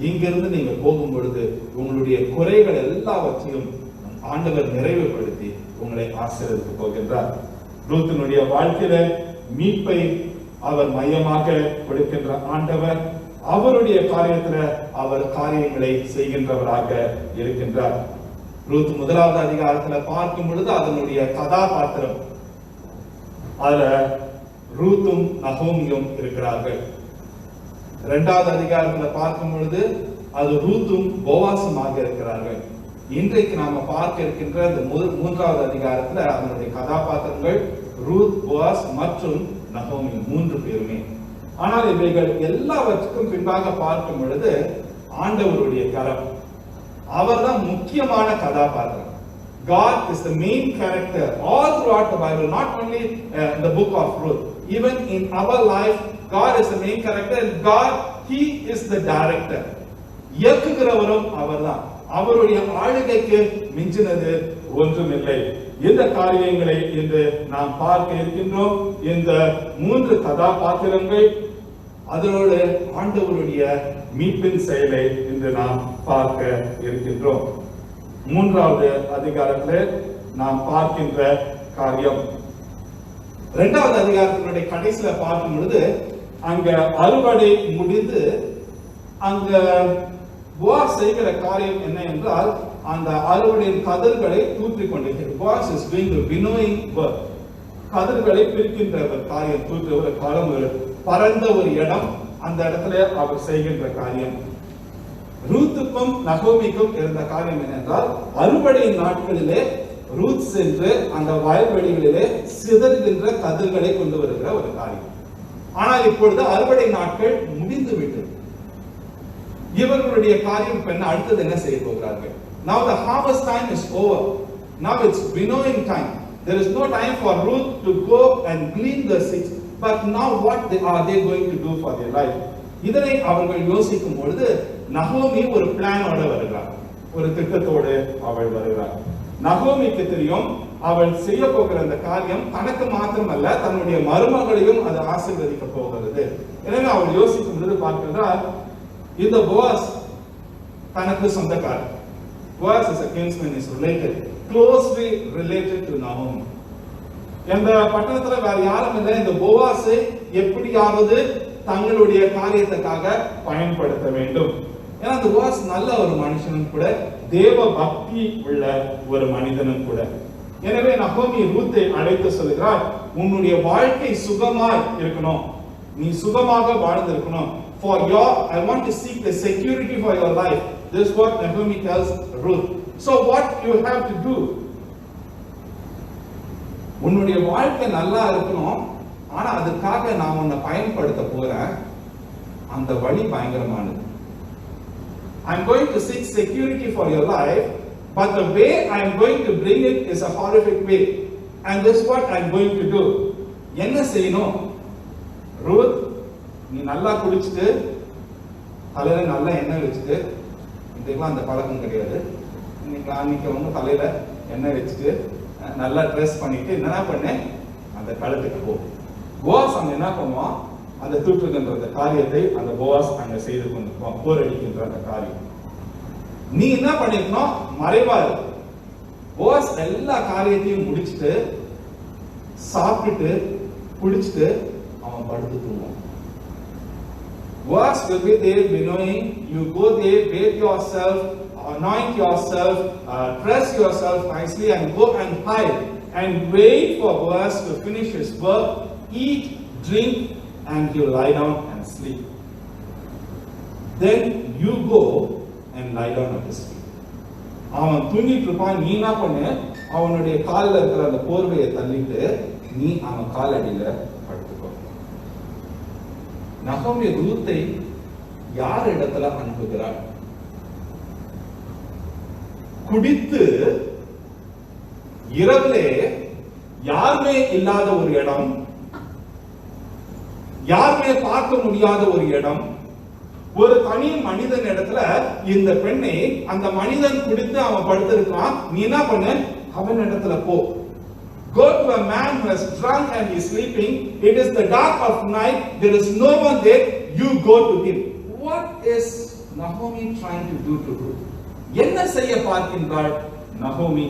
இங்கிருந்து நீங்க போகும் பொழுது உங்களுடைய குறைகள் எல்லாவற்றையும் ஆண்டவர் நிறைவுபடுத்தி உங்களை ஆசீர்வதிக்க போகின்றார். ரூத்தினுடைய வாழ்க்கையில மீட்பை அவர் மையமாக கொடுக்கின்ற ஆண்டவர் அவருடைய காரியத்துல அவர் காரியங்களை செய்கின்றவராக இருக்கின்றார். ரூத் 1வது அதிகாரத்துல பார்க்கும் பொழுது அதனுடைய கதாபாத்திரம், அதுல ரூத்தும் நகோமியும் இருக்கிறார்கள். 2வது அதிகாரத்துல பார்க்கும் பொழுது அது ரூத்தும் போவாசுமாக இருக்கிறார்கள். இன்றைக்கு நாம பார்க்க இருக்கின்ற இந்த 3வது அதிகாரத்துல அதனுடைய கதாபாத்திரங்கள் ரூத், போவாஸ் மற்றும் நகோமி 3 பேருமே. ஆனால் இவைகள் எல்லாவற்றுக்கும் பின்பாக பார்க்கும் பொழுது ஆண்டவருடைய கரம், அவர்தான் முக்கியமான கதாபாத்திரம். God is the main character all throughout the Bible, not only in the book of Ruth. Even in our life, God is the main character and God, He is the director. இயக்குகிறவரும் அவர்தான். அவருடைய ஆளுகைக்கு மிஞ்சினது ஒன்றுமில்லை. இந்த காரியங்களை இன்று நாம் பார்க்க இருக்கின்றோம். இந்த 3 கதாபாத்திரங்கள், அதனோடு ஆண்டவருடைய மீட்பின் செயலை இன்று நாம் பார்க்க இருக்கின்றோம். 3வது அதிகாரத்தில் நாம் பார்க்கின்ற காரியம், 2வது அதிகாரத்தினுடைய கடைசியில பார்க்கும் பொழுது அங்க அறுவடை முடிந்து அங்க போவாஸ் செய்கிற காரியம் என்ன என்றால் அந்த அறுவடையின் கதிர்களை தூற்றிக் கொண்டிருக்கிறார். Boaz is doing the winnowing work. கதிர்களை பிரிக்கின்ற ஒரு காரியம், தூற்ற ஒரு காலம், ஒரு பரந்த ஒரு இடம், அந்த இடத்துல அவர் செய்கின்ற காரியம். ரூத்துக்கும் நகோமிக்கும் இருந்த காரியம் என்னென்றால் அறுவடையின் நாட்களிலே ரூத் சென்று அந்த வயல்வெளிகளிலே சிதறுகின்ற கதிர்களை கொண்டு வருகிற ஒரு காரியம். ஆனால் இப்பொழுது அறுவடை நாட்கள் முடிந்து விட்டது. இவர்களுடைய காரியம் பெண்ண அடுத்தது என்ன செய்ய போகிறார்கள்? Now the harvest time is over. Now it's winnowing time. There is no time for Ruth to go and glean the seeds. But now what are they going to do for their life? இதனை அவர்கள் யோசிக்கும் பொழுது நகோமி ஒரு பிளானோட வருகிறார், ஒரு திட்டத்தோடு அவள் வருகிறார். நகோமிக்கு தெரியும் அவள் செய்ய போகிற அந்த காரியம் தனக்கு மாத்திரமல்ல, தன்னுடைய மருமகளையும் அது ஆசீர்வதிக்க போகிறது. எனவே அவள் யோசிக்கும் பொழுது பார்க்கிறதா, இந்த போவாஸ் தனக்கு சொந்தக்காரர். Boaz is a kinsman, is related, closely related to Naomi. இந்த பட்டணத்துல வேற யாரும் இல்லை. இந்த போவாஸை எப்படியாவது தங்களுடைய காரியத்துக்காக பயன்படுத்த வேண்டும். ஏன்னா அந்த போவாஸ் நல்ல ஒரு மனுஷனும் கூட, தேவ பக்தி உள்ள ஒரு மனிதனும் கூட. எனவே நகோமி ரூத்தை அழைத்து சொல்கிறார், உன்னுடைய வாழ்க்கை சுகமாய் இருக்கணும், நீ சுகமாக வாழ்ந்திருக்கணும். For your, I want to seek the security for your life. This is what Naomi tells Ruth. So what you have to do? உன்னுடைய வாழ்க்கை நல்லா இருக்கணும், ஆனா அதுக்காக நான் உன்னை பயன்படுத்த போறேன். அந்த வழி பயங்கரமானது. I'm going to seek security for your life, but the way I'm going to bring it is a horrific way. And this is what I'm going to do. என்ன செய்யணும்? ரூத், நீ நல்லா குளிச்சுட்டு தலையில நல்லா எண்ணெய் வச்சுட்டு, இதுக்கெல்லாம் அந்த பழக்கம் கிடையாது, அன்னைக்கு அவங்க தலையில எண்ணெய் வச்சுட்டு நல்லா ட்ரெஸ் பண்ணிட்டு என்ன பண்ண, அந்த களத்துக்கு போ. போவாஸ் அங்க என்ன பண்ணுவான், அந்த தூற்றுகின்ற அந்த காரியத்தை அந்த போவாஸ் அங்க செய்து கொண்டிருப்பான், போர் அடிக்கின்ற அந்த காரியம். நீ என்ன பண்ணிருக்கணும், மறைவாரு. போவாஸ் எல்லா காரியத்தையும் முடிச்சுட்டு சாப்பிட்டுட்டு குடிச்சிட்டு அவன் படுத்து தூங்குவான். Boaz will be there winnowing. You go there, bathe yourself, anoint yourself, dress yourself nicely, and go and hide and wait for Boaz to finish his work, eat, drink, and you lie down and sleep. Then you go and lie down at his feet. அவன் தூங்கிட்டு இருப்பான். நீ என்ன பண்ணு, அவனுடைய காலில் இருக்கிற அந்த போர்வையை தள்ளிட்டு நீ அவன் கால் அடியில படுத்துக்கோ. நகோமி ரூத்தை யார் இடத்துல அனுப்புகிறார்? குடித்து இரவிலே யாருமே இல்லாத ஒரு இடம், யாருமே பார்க்க முடியாத ஒரு இடம், ஒரு தனி மனிதன் இடத்துல இந்த பெண்ணை, அந்த மனிதன் குடித்து அவன் படுத்திருக்கான், நீ என்ன பண்ணு, அவன் இடத்துல போ. Go to a man who has drunk and he is sleeping. It is the dark of night. There is no one there. You go to him. What is Naomi trying to do to Ruth? என்ன செய்ய பார்க்கின்றாள் நகோமி?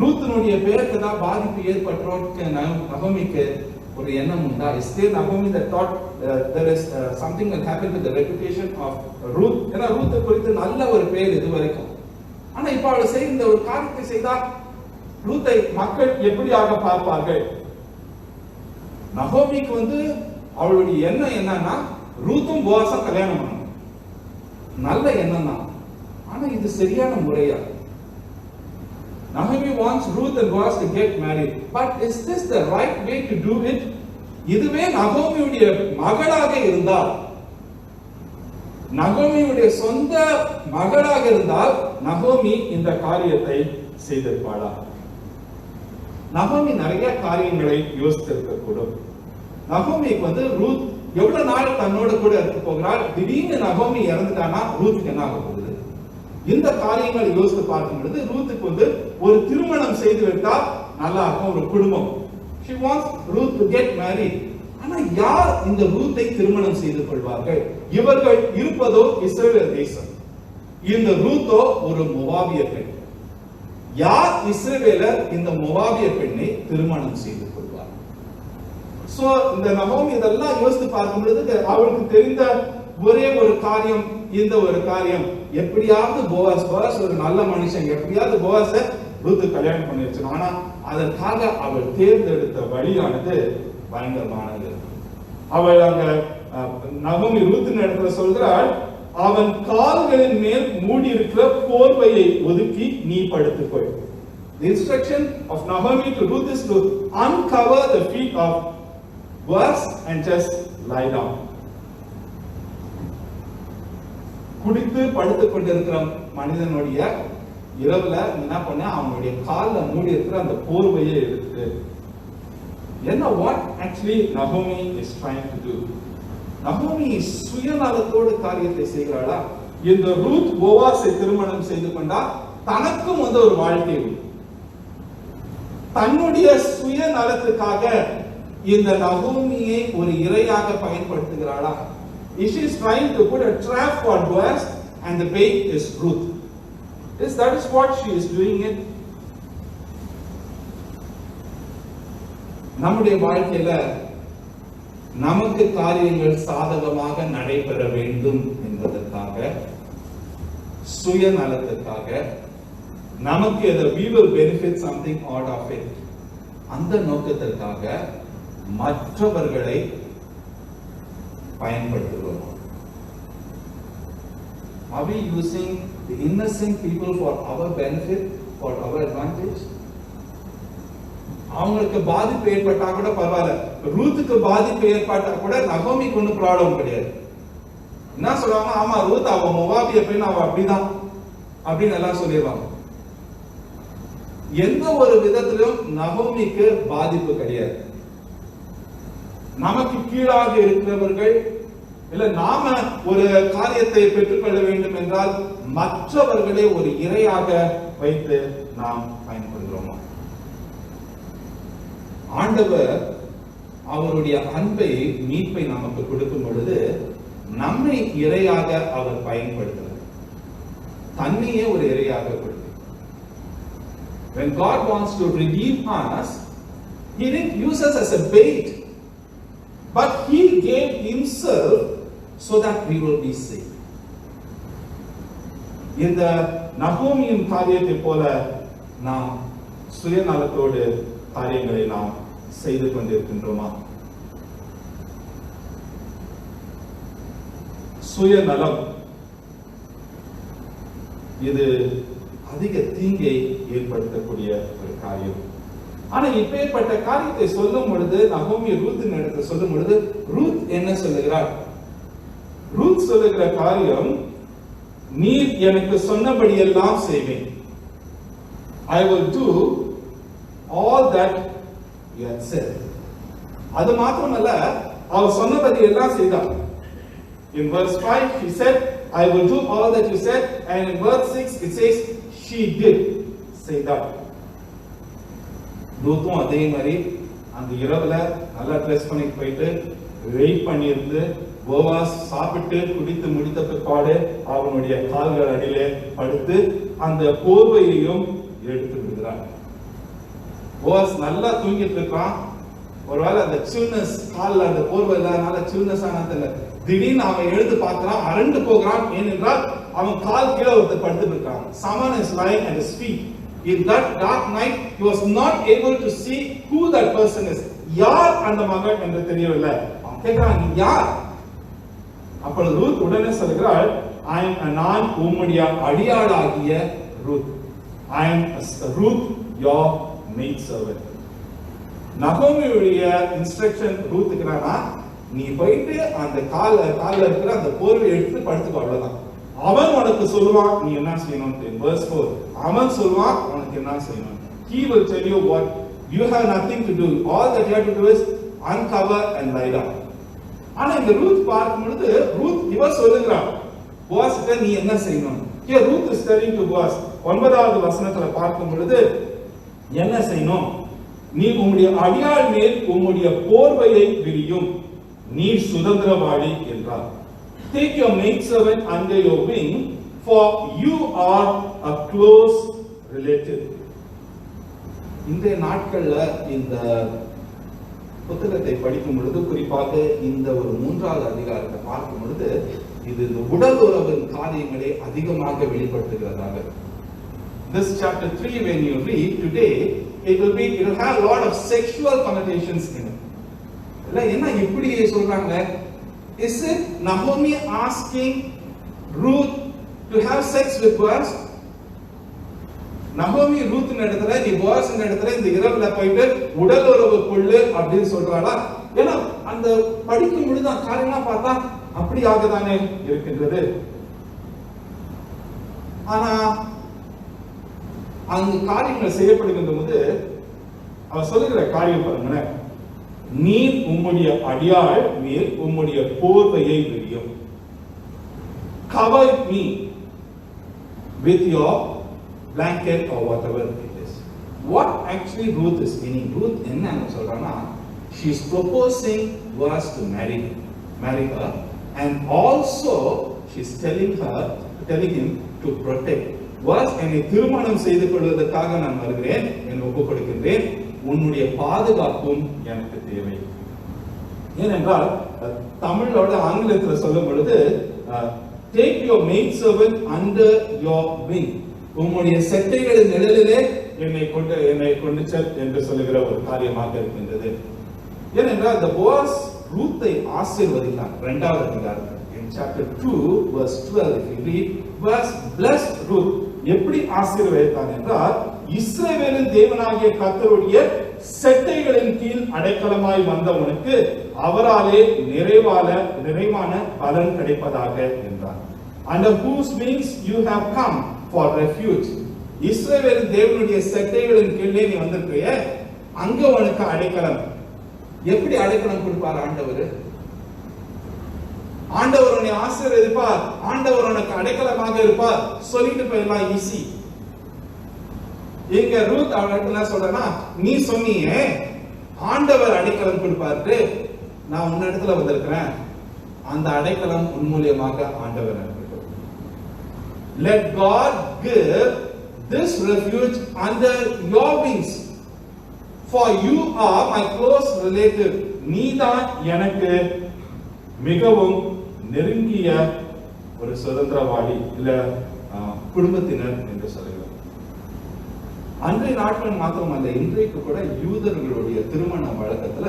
ரூத்தினுடைய பேருக்கு தான் பாதிப்பு ஏற்பட்டோம். நகோமிக்கு ஒரு எண்ணம் உண்டா? Is there Naomi that thought there is something that happened with the reputation of Ruth? ஏன்னா ரூத் குறித்து நல்ல ஒரு பேர் இது வரைக்கும். ஆனா இப்ப அவள் செய்த ஒரு காரியத்தை செய்தால் ரூத்தை மக்கள் எப்படியாக பார்ப்பார்கள்? நகோமிக்கு அவளுடைய எண்ணம் என்னன்னா, ரூத்தும் போவாஸும் கல்யாணம் பண்ணணும், நல்ல எண்ணம் தான். ஆனா இது சரியான முறையா? Naomi wants Ruth and Boaz to get married, but is this the right way to do it? இதுவே நகோமியுடைய மகளாக இருந்தால், நகோமியுடைய சொந்த மகளாக இருந்தால் நகோமி இந்த காரியத்தை செய்திருப்பாளா? நகோமி நிறைய காரியங்களை யோசித்திருக்க கூடும். நகோமிக்கு ரூத் எவ்வளவு நாள் தன்னோட கூட இருக்க போகிறாள்? திடீர்னு நகோமி இறந்துட்டானா ரூத்துக்கு என்ன ஆக போகுது? இந்த காரியங்களை யோசித்து பார்க்கும் பொழுது ரூத்துக்கு ஒரு திருமணம் செய்து விட்டால் நல்லா இருக்கும், ஒரு குடும்பம். She wants Ruth to get married. ஆனா யார் இந்த ரூத்தை திருமணம் செய்து கொள்வார்கள்? இவர்கள் இருப்பதோ இஸ்ரவேல் தேசம். இந்த ரூத்தோ ஒரு மோவாபிய பெண். யார் இஸ்ரவேலர் இந்த மோவாபிய பெண்ணை திருமணம் செய்து கொள்வார்? சோ இந்த நகோமி இதெல்லாம் யோசித்து பார்க்கும் பொழுது அவளுக்கு தெரிந்த ஒரே ஒரு காரியம், இந்த ஒரு காரியம், எப்படியாவது போவாஸ் ஒரு நல்ல மனுஷன், எப்படியாவது போவாஸ ரூத்து கல்யாணம் பண்ணி வச்சிடும். ஆனா அதற்காக அவள் தேர்ந்தெடுத்த வழியானது பயங்கரமானது. அவள் அங்க நகோமி ரூத்தின் இடத்துல சொல்கிறாள், அவன் கால்களின் மேல் மூடி இருக்கிற போர்வையை ஒதுக்கி நீ படுத்துக்கொள். The instruction of Naomi to Ruth is to uncover the feet of Boaz and just lie down. குடித்து படுத்துக் கொண்டிருக்கிற மனிதனுடைய இரவுல என்ன பண்ண, அவனுடைய கால்ல மூடி இருக்கிற அந்த போர்வையை எடுத்து என்ன, what actually Naomi is trying to do? நகோமி சுயநலத்தோடு காரியத்தை செய்கிறாளா? இந்த ரூத் போவாஸை திருமணம் செய்து கொண்டா தனக்கும் ஒரு வாழ்க்கை உண்டு. தன்னுடைய சுய நலத்துக்காக இந்த நகோமியை ஒரு இரையாக பயன்படுத்துகிறாளா? She is trying to put a trap for Boaz and the bait is Ruth. That is what she is doing it. நம்முடைய வாழ்க்கையில நமக்கு காரியங்கள் சாதகமாக நடைபெற வேண்டும் என்பதற்காக, சுயநலத்துக்காக, நமக்கு we will benefit something out of it, அந்த நோக்கத்திற்காக மற்றவர்களை பயன்படுத்துகிறோம். Are we using the innocent people for our benefit, for our advantage? அவங்களுக்கு பாதிப்பு ஏற்பட்டா கூட பரவாயில்ல. ரூத்துக்கு பாதிப்பு ஏற்பட்டா கூட நகோமிக்கு ஒன்றும் ப்ராப்ளம் கிடையாது. என்ன சொல்லுவாங்க? ஆமா, ரூத் அவ மோவாபிய பெண், அவ அப்படிதான் அப்படின்னு எல்லாம் சொல்லிடுவாங்க. எந்த ஒரு விதத்திலும் நகோமிக்கு பாதிப்பு கிடையாது. நமக்கு கீழாக இருக்கிறவர்கள் இல்ல நாம ஒரு காரியத்தை பெற்றுக்கொள்ள வேண்டும் என்றால் மற்றவர்களை ஒரு இரையாக வைத்து நாம் பயன்படுகிறோமா? ஆண்டவர் அவருடைய அன்பை, மீட்பை நமக்கு கொடுக்கும் பொழுது நம்மை இரையாக அவர் பயன்படுத்துகிறார். தன்னையே ஒரு இரையாக கொடுக்கிறார். When God wants to redeem us, He didn't use us as a bait, but He gave Himself so that we will be saved. இந்த நகோமியின் காரியத்தை போல நாம் சுயநலத்தோடு காரியங்களை நாம் செய்து கொண்டிருக்கின்றோமா? சுயநலம் இது அதிக தீங்கை ஏற்படுத்தக்கூடிய ஒரு காரியம். ஆனா இப்பேற்பட்ட காரியத்தை சொல்லும் பொழுது, நகோமி ரூத்தின் இடத்தை சொல்லும் பொழுது, ரூத் என்ன சொல்லுகிறார்? ரூத் சொல்லுகிற காரியம், நீர் எனக்கு சொன்னபடியெல்லாம் செய்வேன். I will do all that you have said. அது மாத்திரமல்ல, அவர் சொன்னபடி எல்லாம் செய்தார். In verse 5 he said, I will do all that you said, and in verse 6 it says she did say that. ரூத்தும் அதே மாதிரி அந்த இரவுல நல்லா ட்ரெஸ் பண்ணி போயிட்டு வெயிட் பண்ணி இருந்து போவாஸ் சாப்பிட்டு குடித்து முடித்த பிற்பாடு அவனுடைய கால்கள் அடியிலே படுத்து அந்த போர்வையையும் எடுத்து விடுகிறார். போவாஸ் நல்லா தூங்கிட்டு இருக்கான். ஒருவேளை அந்த சில்னஸ் காலில் அந்த போர்வை இல்லாதனால சில்னஸ் ஆனதில்லை. திடீர்னு அவன் எழுந்து பார்க்கிறான், அரண்டு போகிறான். ஏனென்றால் அவன் கால் கீழே ஒருத்தர் படுத்து இருக்கான். Someone is lying at his feet. In that dark night he was not able to see who that person is. யார் அந்த மகன் என்று தெரியவில்லை. அவன் கேட்கிறான், நீ யார்? அப்பொழுது ரூத் உடனே சொல்கிறாள், நான் உம்முடைய அடியாளாகிய Ruth. I am Ruth, your maid servant. நகோமியுடைய இன்ஸ்ட்ரக்ஷன் ரூத்துக்கு என்னன்னா, நீ போயிட்டு அந்த கால்ல இருக்கிற அந்த போர்வை எடுத்து படுத்துக்கோ, அவ்வளவுதான். அவன் உனக்கு சொல்லுவான் நீ என்ன செய்யணும். verse 4 அவன் சொல்லுவான் உனக்கு என்ன செய்யணும். He will tell you what you have nothing to do. All that you have to do is uncover and lie down. ஆனா இந்த ரூத் பார்க்கும் பொழுது ரூத் இவ சொல்லுகிறான் போவாஸ் கிட்ட நீ என்ன செய்யணும். Here Ruth is telling to Boaz, 9வது வசனத்துல பார்க்கும் பொழுது என்ன செய்யணும். நீ உம்முடைய அடியாள் மேல் உம்முடைய போர்வையை விரியும், நீ சுதந்திரவாளி என்றார். Take your maidservant under your wing, for you are a close relative. இந்த நாட்கள்ல இந்த புத்தகத்தை படிக்கும் பொழுது, குறிப்பாக இந்த ஒரு 3வது அதிகாரத்தை பார்க்கும் பொழுது, இது இந்த உடல் உறவின் காரியங்களை அதிகமாக வெளிப்படுத்துகிறதாக. This chapter 3 when you read today, it will have a lot of sexual connotations in it. இல்ல என்ன இப்படி சொல்றாங்க? Is it Naomi asking Ruth to have sex with Boaz? நகோமி ரூத்தின் இடத்துல நீ போவாஸின் இடத்துல இந்த இரவுல போயிட்டு உடல் உறவு கொள்ளு அப்படின்னு சொல்றாளா? ஏன்னா அந்த படிக்கும் பொழுது காரியம்லாம் பார்த்தா அப்படியாக தானே இருக்கின்றது. ஆனா அந்த காரியங்கள் செய்யப்படுகின்ற போது அவர் சொல்லுகிற காரியம் பாருங்க, நீ உம்முடைய அடியாள் மேல் உம்முடைய போர்வையை விரியும். Cover me with your blanket or whatever it is. what actually Ruth is meaning? Ruth என்ன சொல்றானா, she is proposing Boaz to marry her, and also she is telling him to protect. Boaz, என்னை திருமணம் செய்து கொள்வதற்காக நான் வருகிறேன், என்னை ஒப்புக் கொடுக்கின்றேன், உன்னுடைய பாதுகாப்பும் எனக்கு தேவை. ஏனென்றால் தமிழோட ஆங்கிலத்தில் சொல்லும் பொழுது take your maid servant under your wing, உம்முடைய செட்டைகளின் நிழலிலே என்னை கொண்டு செல் என்று சொல்லுகிற ஒரு காரியமாக இருக்கின்றது. ஏனென்றால் the Boaz ரூத்தை ஆசீர்வதித்தான். இரண்டாவது அதிகாரத்தில் in chapter 2 verse 12 if you read, Boaz blessed Ruth. எப்படி ஆசீர்வதித்தான் என்றால், இஸ்ரவேலின் தேவனாகிய கர்த்தருடைய செட்டைகளின் கீழ் அடைக்கலமாய் வந்தவனுக்கு அவராலே நிறைவான பலன் கிடைப்பதாக என்றார். Under whose wings you have come for refuge. இஸ்ரவேலின் தேவனுடைய செட்டைகளின் கீழே நீ வந்திருக்கிய, அங்க உனக்கு அடைக்கலம். எப்படி அடைக்கலம் கொடுப்பார் ஆண்டவர்? ஆண்டவர் உன்னை ஆசீர்வதிப்பார், ஆண்டவர் உனக்கு அடைக்கலமாக இருப்பார் சொல்லிட்டு போயிடலாம் ஈஸி. இங்க ரூத் அவர்கிட்ட சொல்றனா, நீ சொன்னியே ஆண்டவர் அடைக்கலம் கொடுப்பாரு, நான் உன்ன இடத்துல வந்திருக்கிறேன், அந்த அடைக்கலம் உன் மூலியமாக ஆண்டவர் அனுப்பட்டும். Let God give this refuge under your wings, for you are my close relative. நீதான் எனக்கு மிகவும் நெருங்கிய ஒரு சுதந்திரவாளி, இல்ல குடும்பத்தினர் என்று சொல்லுகிறோம். அன்றைய நாட்கள் மாத்திரமல்ல, இன்றைக்கு கூட யூதர்களுடைய திருமண வழக்கத்துல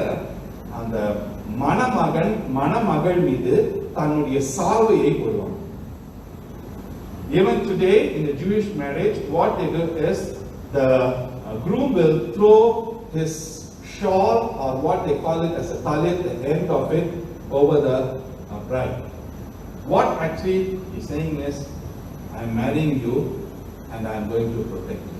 அந்த மணமகள் மீது தன்னுடைய சாவையை போடுவாங்க. Even today in the Jewish marriage, what they do is the groom will throw his shawl, or what they call it as a talit, the end of it, over the bride. What actually he's saying is, I am marrying you and I am going to protect you.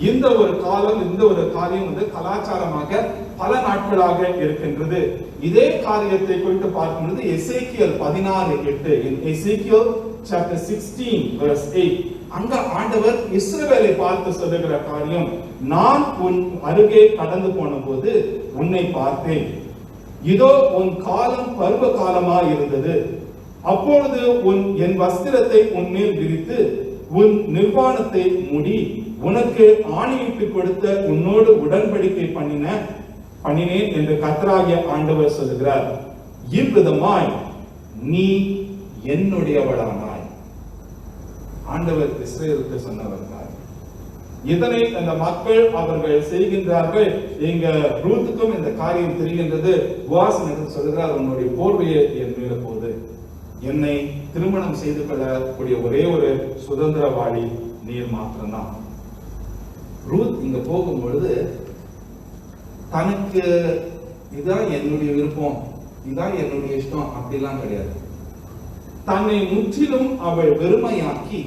இந்த ஒரு காலம், இந்த ஒரு காரியம் வந்து கலாச்சாரமாக பல நாட்களாக இருக்கின்றது. இதே காரியத்தை குறித்து பார்க்கும்போது எசேக்கியேல் 16:8 in Ezekiel chapter 16 verse 8, அங்க ஆண்டவர் இஸ்ரவேலை பார்த்து சொல்லுகிற காரியம், நான் உன் அருகே கடந்து போன போது உன்னை பார்த்தேன், இதோ உன் காலம் பருவ காலமாய் இருந்தது, அப்பொழுது என் வஸ்திரத்தை உன்மேல் விரித்து உன் நிர்வாணத்தை மூடி உனக்கு ஆணையிட்டு கொடுத்த உன்னோடு உடன்படிக்கை பண்ணினேன் என்று கர்த்தராகிய ஆண்டவர் சொல்லுகிறார். இவ்விதமாய் நீ என்னுடையவளானாய். ஆண்டவர் இஸ்ரவேலுக்கு சொன்னவர். இதனை அந்த மக்கள் அவர்கள் செய்கின்றார்கள். எங்க ரூத்துக்கும் இந்த காரியம் தெரிகின்றது. போவாஸ் என்று சொல்லுகிறார், உன்னுடைய போர்வையை என் மேல போது, என்னை திருமணம் செய்து கொள்ளக்கூடிய ஒரே ஒரு சுதந்திரவாளி நீர் மாத்திரம்தான். ரூத் இங்க போகும்பொழுது தனக்கு இதான் என்னுடைய விருப்பம், இதான் என்னுடைய இஷ்டம் அப்படிலாம் கிடையாது. தன்னை முற்றிலும் அவள் வெறுமையாக்கி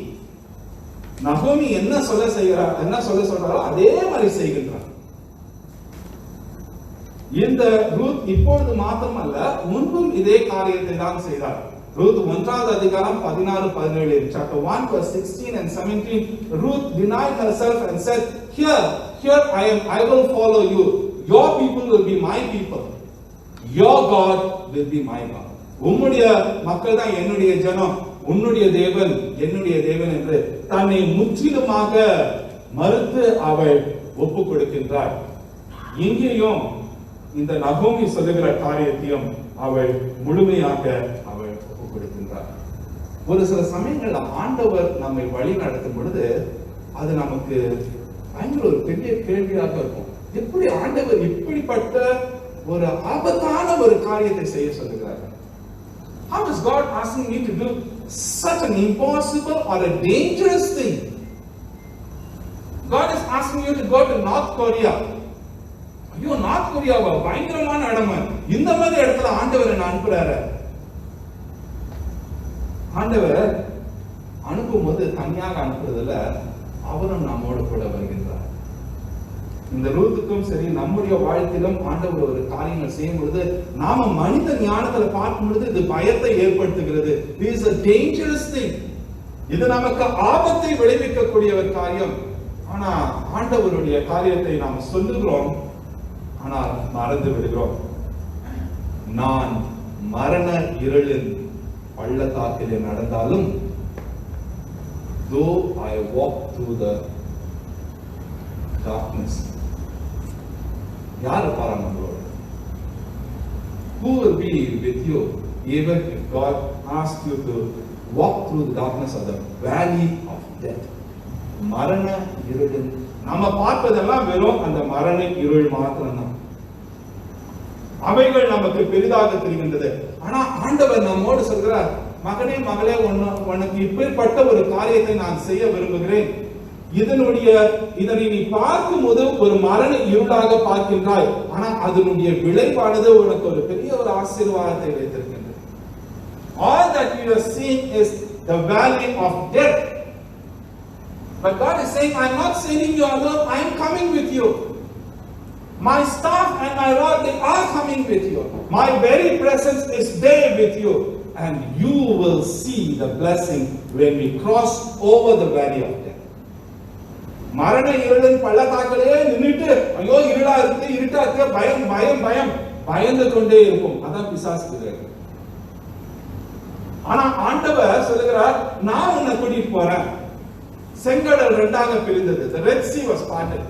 நகோமி என்ன சொல்ல சொல்றாரோ அதே மாதிரி செய்கின்றார். இந்த ரூத் இப்பொழுது மாத்திரமல்ல, முன்பும் இதே காரியத்தை தான் செய்தார். ரூத் 1வது அதிகாரம் 16-17 chapter 1 verse 16 and 17, Ruth denied herself and said, here I will follow you, your people will be my people, your God will be my God. உம்முடைய மக்கள் தான் என்னுடைய ஜனம், உன்னுடைய தேவன் என்னுடைய தேவன் என்று தன்னை முற்றிலுமாக மறுத்து அவள் ஒப்புக் கொடுக்கின்றாள். இங்கேயும் இந்த நகோமி சொல்லுகிற காரியத்தையும் அவள் முழுமையாக அவள் ஒப்புக் கொடுக்கின்றார். ஒரு சில சமயங்கள்ல ஆண்டவர் நம்மை வழி நடத்தும் பொழுது அது நமக்கு பயங்கர ஒரு பெரிய கேள்வியாக இருக்கும். எப்படி ஆண்டவர் இப்படிப்பட்ட ஒரு ஆபத்தான ஒரு காரியத்தை செய்ய சொல்லுகிறார்? How is God asking me to do such an impossible or a dangerous thing? God is asking you to go to North Korea. ஐயோ, நார்த் கொரியாவா? பயங்கரமான இடம். இந்த மாதிரி இடத்துல ஆண்டவர் என்ன அனுப்புறாரு? ஆண்டவர் அனுப்பும்போது தனியாக அனுப்புறதுல அவரும் நம்மோடு கூட வருகின்றார். இந்த ரூத்துக்கும் சரி, நம்முடைய வாழ்க்கையிலும் ஆண்டவர் ஒரு காரியங்கள் செய்யும் பொழுது நாம மனித ஞானத்துல பார்க்கும் பொழுது இது பயத்தை ஏற்படுத்துகிறது. This is a dangerous thing. இது நமக்கு ஆபத்தை விளைவிக்கக்கூடிய ஒரு காரியம். ஆனா ஆண்டவருடைய காரியத்தை நாம் சொல்லுகிறோம், ஆனால் மறந்து விடுகிறோம். நான் மரண இருளின் பள்ளத்தாக்கிலே நடந்தாலும், though I walk through the darkness, யார் பாரா நம்மளோட? Who will be with you even if God asks you to walk through the darkness of the valley of death? மரண இருளின், நம்ம பார்ப்பதெல்லாம் வெறும் அந்த மரண இருள் மாத்திரம்தான். அவைகள் நமக்கு பெரிதாக தெரிகின்றது. ஆனா ஆண்டவர் நம்மோடு சொல்கிறார், மகனே மகளே, உனக்கு இப்பேற்பட்ட ஒரு காரியத்தை நான் செய்ய விரும்புகிறேன். இதனை நீ பார்க்கும் போது ஒரு மரண இருளாக பார்க்கின்றாய், ஆனா அதனுடைய விளைவானது உனக்கு ஒரு பெரிய ஒரு ஆசீர்வாதத்தை வைத்திருக்கின்றது. All that you are seeing is the valley of death. But God is saying, I am not sending you alone, I am coming with you. My staff and my rod, they are coming with you. My very presence is there with you. And you will see the blessing when we cross over the valley of death. மரண இருளின் பள்ளத்தாக்கிலே நின்னுட்டு, ஐயோ இருளா இருக்கு, இருட்டா இருக்கு, பயம் பயம் பயம் பயந்து கொண்டே இருக்கும். அதான் பிசாசுக்கு. ஆனா ஆண்டவர் சொல்லுகிறார், நான் உன்னை கூட்டிட்டு போறேன். செங்கடல் ரெண்டாக பிரிந்தது. The Red Sea was parted.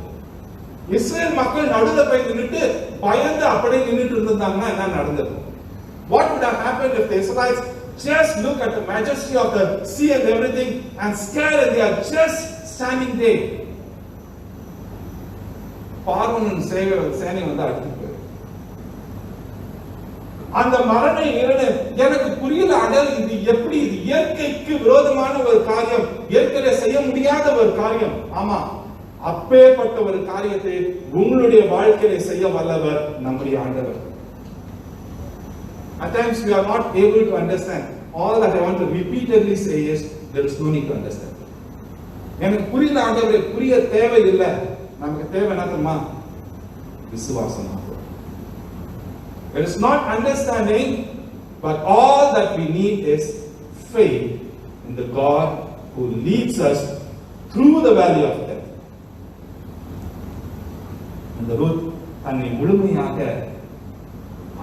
Israel மக்கள் நடுவுல போய் நின்னுட்டு பயந்து அப்படியே நின்னுட்டு இருந்தாங்கன்னா என்ன நடந்தது? What would have happened if the Israelites just look at the majesty of the sea and everything and scared, and they are just standing there? பார்வோனின் சேனை வந்து அடித்து போயிடும். அந்த மரண இருள் எனக்கு புரியல. அடல் இது எப்படி? இது இயற்கைக்கு விரோதமான ஒரு காரியம், இயற்கையில செய்ய முடியாத ஒரு காரியம். ஆமா, அப்பேற்பட்ட ஒரு காரியத்தை உங்களுடைய வாழ்க்கையில செய்ய வல்லவர் நம்முடைய ஆண்டவர். At times we are not able to understand. All that I want to repeatedly say is, there is no need to understand. எனக்கு புரியல ஆண்டவரே, புரிய தேவை இல்லை. நமக்கு தேவை என்ன தெரியுமா? விசுவாசம். It is not understanding, but all that we need is faith in the God who leads us through the valley of death. அந்த ரூத் தன்னை முழுமையாக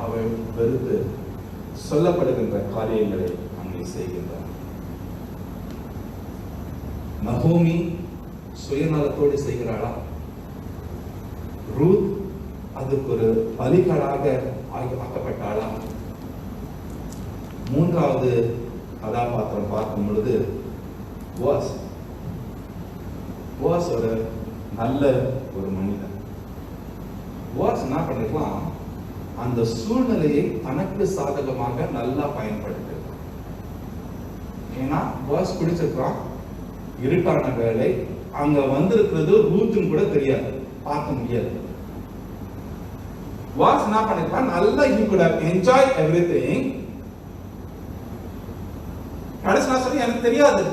அவள் வெறுத்து சொல்லப்படுகின்ற காரியங்களை அங்கே செய்கின்றார். நகோமி சுயநலத்தோடு செய்கிறாளா? ரூத் அதுக்கு ஒரு பலிகளாக ஆக்கப்பட்டாளா? மூன்றாவது கதாபாத்திரம் பார்க்கும் பொழுது போஸ் ஒரு நல்ல ஒரு மனிதன். போஸ் என்ன பண்ணிருக்கலாம்? அந்த சூழ்நிலையை தனக்கு சாதகமாக நல்லா பயன்படுத்திருக்கான். ஏன்னா போஸ் குடிச்சிருக்கான், இருட்டான வேலை, அங்க வந்திருக்கிறது ரூத்துன்னு கூட தெரியாது, பார்க்க முடியாது. போஸ் என்ன பண்ணிருக்கான்? நல்லா he could have enjoyed everything. கடைசி நான் சொல்லி, எனக்கு தெரியாது,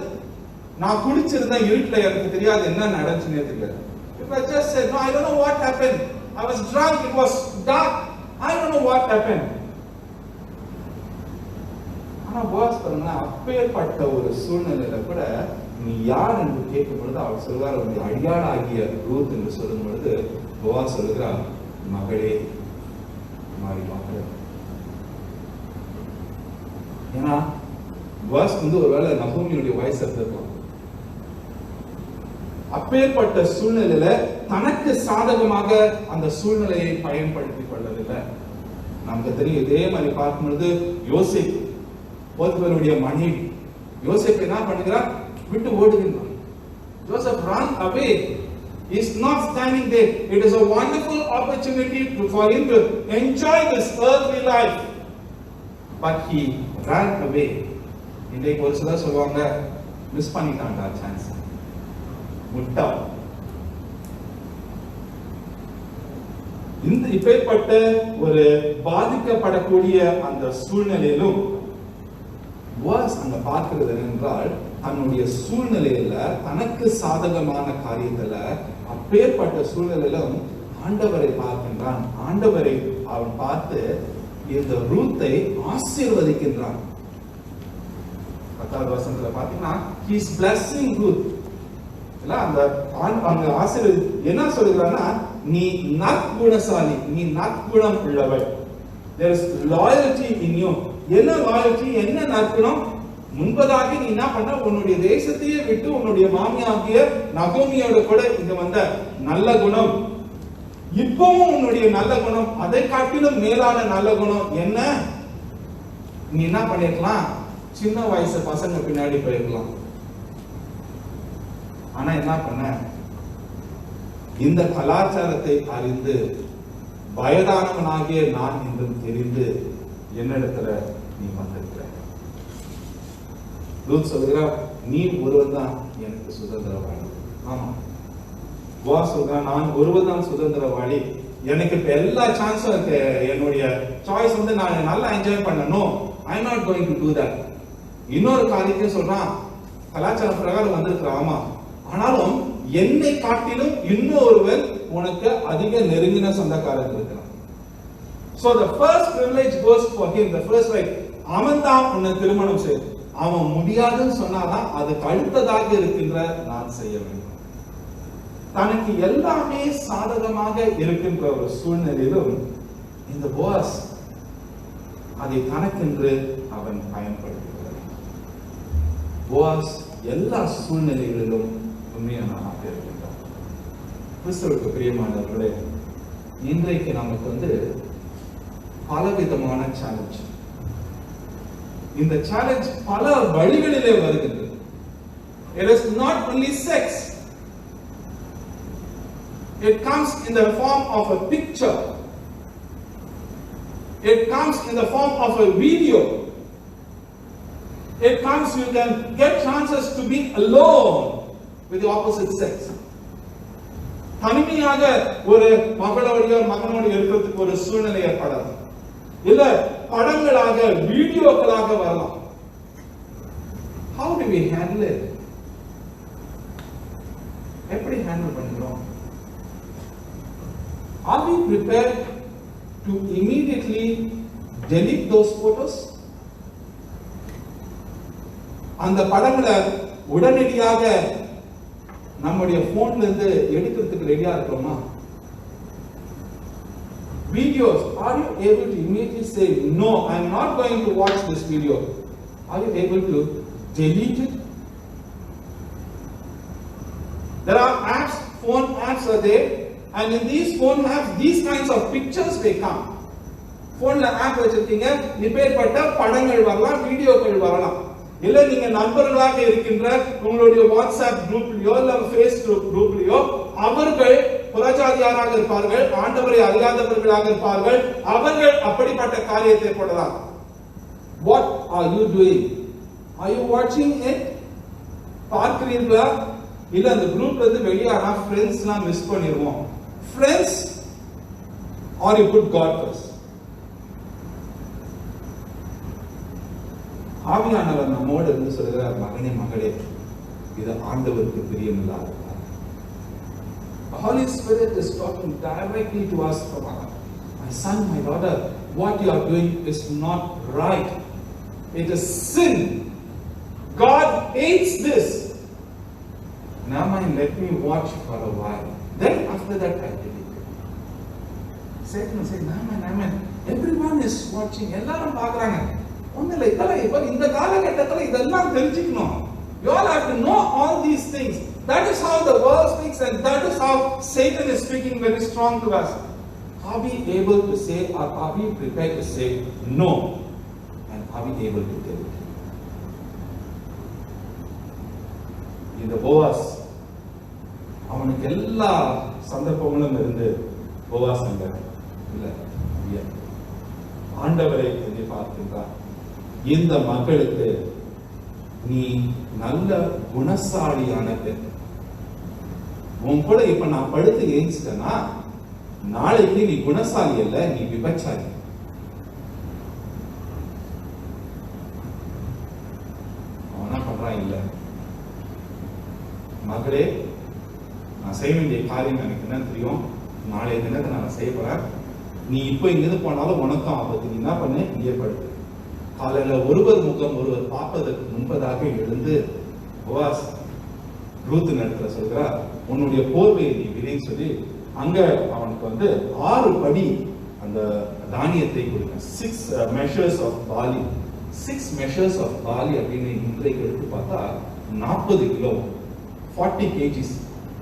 நான் குடிச்சிருந்தேன், இருட்டுல எனக்கு தெரியாது என்ன நடந்துச்சுன்னே தெரியாது. I just said, no, I don't know what happened. I was drunk, it was dark, I don't know what happened. ஆனா போஸ் பாருங்க, அப்பேற்பட்ட ஒரு சூழ்நிலையில கூட நீ யார் என்று கேட்கும் பொழுது அவர் சொல்வார், உன்னுடைய அடியாளாகிய ரூத் என்று சொல்லும் பொழுது போஸ் சொல்லுகிறார், மகளே மாறி மகளே. ஏன்னா போஸ் வந்து ஒருவேளை நகோமியுடைய வயசு இருந்திருக்கும். அப்பேற்பட்ட சூழ்நிலையில தனக்கு சாதகமாக அந்த சூழ்நிலையை பயன்படுத்திக் கொள்ளவில்லை. நமக்கு தெரியும். இதே மாதிரி பார்க்கும் பொழுது யோசேப், போத்திபாருடைய மனைவி, யோசேப் என்ன பண்ணுகிறார்? விட்டு ஓடுகின்றார். Joseph ran away. He is not standing there. It is a wonderful opportunity for him to enjoy this earthly life, but he ran away. இன்றைக்கு ஒரு சிலர் சொல்லுவாங்க, மிஸ் பண்ணிட்டான்டா சான்ஸ், முட்டா. இந்த இப்பேற்பட்ட ஒரு பாதிக்கப்படக்கூடிய அந்த சூழ்நிலையிலும் போஸ் அங்க பார்க்கிறது என்றால், தன்னுடைய சூழ்நிலையில தனக்கு சாதகமான காரியத்துல அப்பேற்பட்ட சூழ்நிலையிலும் ஆண்டவரை பார்க்கின்றான். ஆண்டவரை அவன் பார்த்து இந்த ரூத்தை ஆசீர்வதிக்கின்றான். 10வது வசனத்துல பாத்தீங்கன்னா, he is blessing Ruth. அந்த அங்க ஆசிரியர் என்ன சொல்லுகிறான்னா, நீ நற்குணசாலி, நீ நற்குணம் உள்ளவள். There is loyalty in you. என்ன loyalty, என்ன நற்குணம்? முன்பதாக நீ என்ன பண்ண, உன்னுடைய தேசத்தையே விட்டு உன்னுடைய மாமியாகிய நகோமியோட கூட இங்க வந்த நல்ல குணம். இப்பவும் உன்னுடைய நல்ல குணம், அதை காட்டிலும் மேலான நல்ல குணம் என்ன? நீ என்ன பண்ணிருக்கலாம், சின்ன வயசு பசங்க பின்னாடி போயிருக்கலாம். ஆனா என்ன பண்ண, இந்த கலாச்சாரத்தை அறிந்து வயதானவனாகிய நான் என்றும் தெரிந்து என்னிடத்துல நீ வந்திருக்கிற. ரூத் சொல்கிறா, நீ ஒருவன் தான் எனக்கு சுதந்திரவாளி. ஆமா, சொல்ற, நான் ஒருவன் தான் சுதந்திரவாளி. எனக்கு இப்ப எல்லா சான்ஸும் இருக்கு. என்னுடைய சாய்ஸ் வந்து நான் நல்லா என்ஜாய் பண்ணணும். I am not going to to that. இன்னொரு காரியத்தையும் சொல்றான், கலாச்சார பிரகாரம் வந்திருக்கிற. ஆமா, ஆனாலும் என்னை காட்டிலும் இன்னொருவர் உனக்கு அதிக நெருங்கின சொந்தக்காரர் இருக்கிறான். So the first privilege goes for him, the first right. அவன் தான் உன்னை திருமணம் செய்து, அவன் முடியாதுன்னு சொன்னாதான் அதுக்கு அடுத்ததாக இருக்கின்ற நான் செய்ய வேண்டும். தனக்கு எல்லாமே சாதகமாக இருக்கின்ற ஒரு சூழ்நிலையிலும் இந்த போஸ் அதை தனக்கென்று அவன் பயன்படுத்துகிறான். போஸ் எல்லா சூழ்நிலைகளிலும் உண்மையானவனாக இருக்கின்றான். கிறிஸ்துவுக்கு பிரியமானவர்களே, இன்றைக்கு நமக்கு வந்து பலவிதமான சேலஞ்ச். இந்த சேலஞ்ச் பல வழிகளிலே வருகிறது. It is not only sex. It comes in the form of a picture. It comes in the form of a video. It comes, you can get chances to be alone with the opposite sex. தனிமையாக ஒரு மகளோடையோ மகனோடு இருக்கிறதுக்கு ஒரு சூழ்நிலை ஏற்படாது. இல்ல படங்களாக வீடியோக்களாக வரலாம். How do we handle it? எப்படி ஹேண்டில் பண்ணுறோம்? Are we prepared to immediately delete those photos? அந்த படங்களை உடனடியாக நம்முடைய போன்ல இருந்து எடுக்கிறதுக்கு ரெடியா இருக்கோமா? Videos, are you able to immediately say, no, I am not going to watch this video? Are you able to delete it? There are apps, phone apps are there, and in these phone apps, these kinds of pictures they come. Phone la app வச்சிருக்கீங்க, இப்பேற்பட்ட படங்கள் வரலாம், வீடியோக்கள் வரலாம். இல்ல நீங்க நண்பர்களாக இருக்கின்ற உங்களுடைய வாட்ஸ்அப் குரூப்லயோ இல்ல ஃபேஸ்புக் குரூப்லயோ அவர்கள் புறஜாதியாராக இருப்பார்கள், ஆண்டவரை அறியாதவர்களாக இருப்பார்கள், அவர்கள் அப்படிப்பட்ட காரியத்தை போடலாம். What are you doing? Are you watching it? பார்க்கிறீர்களா? இல்ல அந்த குரூப்ல இருந்து வெளியானா ஃப்ரெண்ட்ஸ்லாம் மிஸ் பண்ணிடுவோம். Friends, or you put God first? ஆவியானவர் நம்மோடு இருந்து சொல்கிறார், மகனே மகளே, இது ஆண்டவருக்கு பிரியமில்லாத. The Holy Spirit is talking directly to us from our heart. My son, my daughter, what you are doing is not right. It is sin. God hates this. Now, let me watch for a while. Then after that, I delete it. Satan said, Naman, everyone is watching. எல்லாரும் பார்க்கறாங்க. ஒண்ணுல இதெல்லாம் இப்ப இந்த காலகட்டத்துல இதெல்லாம் தெரிஞ்சுக்கணும். You all have to know all these things. That is how the world speaks, and that is how Satan is speaking very strong to us. Are we able to say, or are we prepared to say no? And are we able to tell it? இந்த Boaz அவனுக்கு எல்லா சந்தர்ப்பங்களும் இருந்து Boaz இல்ல ஆண்டவரை எதிர்பார்க்கின்றான். இந்த மக்களுக்கு நீ நல்ல குணசாலியான பெண். உன் கூட இப்ப நான் படுத்து ஏஞ்சிட்டேன்னா நாளைக்கு நீ குணசாலி அல்ல, நீ விபச்சாரி. அவனா பண்றான் இல்ல, மகளே நான் செய்ய வேண்டிய காரியம் எனக்கு என்ன தெரியும், நாளைய தினத்தை நான் செய்ய போறேன். நீ இப்ப இங்கிருந்து போனாலும் உனக்கும் ஆபத்து. நீ என்ன பண்ணு, இங்கே படுத்து. காலையில ஒருவர் முகம் ஒருவர் பார்ப்பதற்கு முன்பதாக எழுந்து, போவாஸ் ரூத் இடத்துல சொல்கிறா, உன்னுடைய போர்வையை நீ விலைன்னு சொல்லி அங்க அவனுக்கு 6 படி அந்த தானியத்தை கொடுங்க. 6 measures of barley. 6 measures of barley அப்படின்னு இன்றைக்கு எடுத்து பார்த்தா 40 கிலோ, 40 kgs.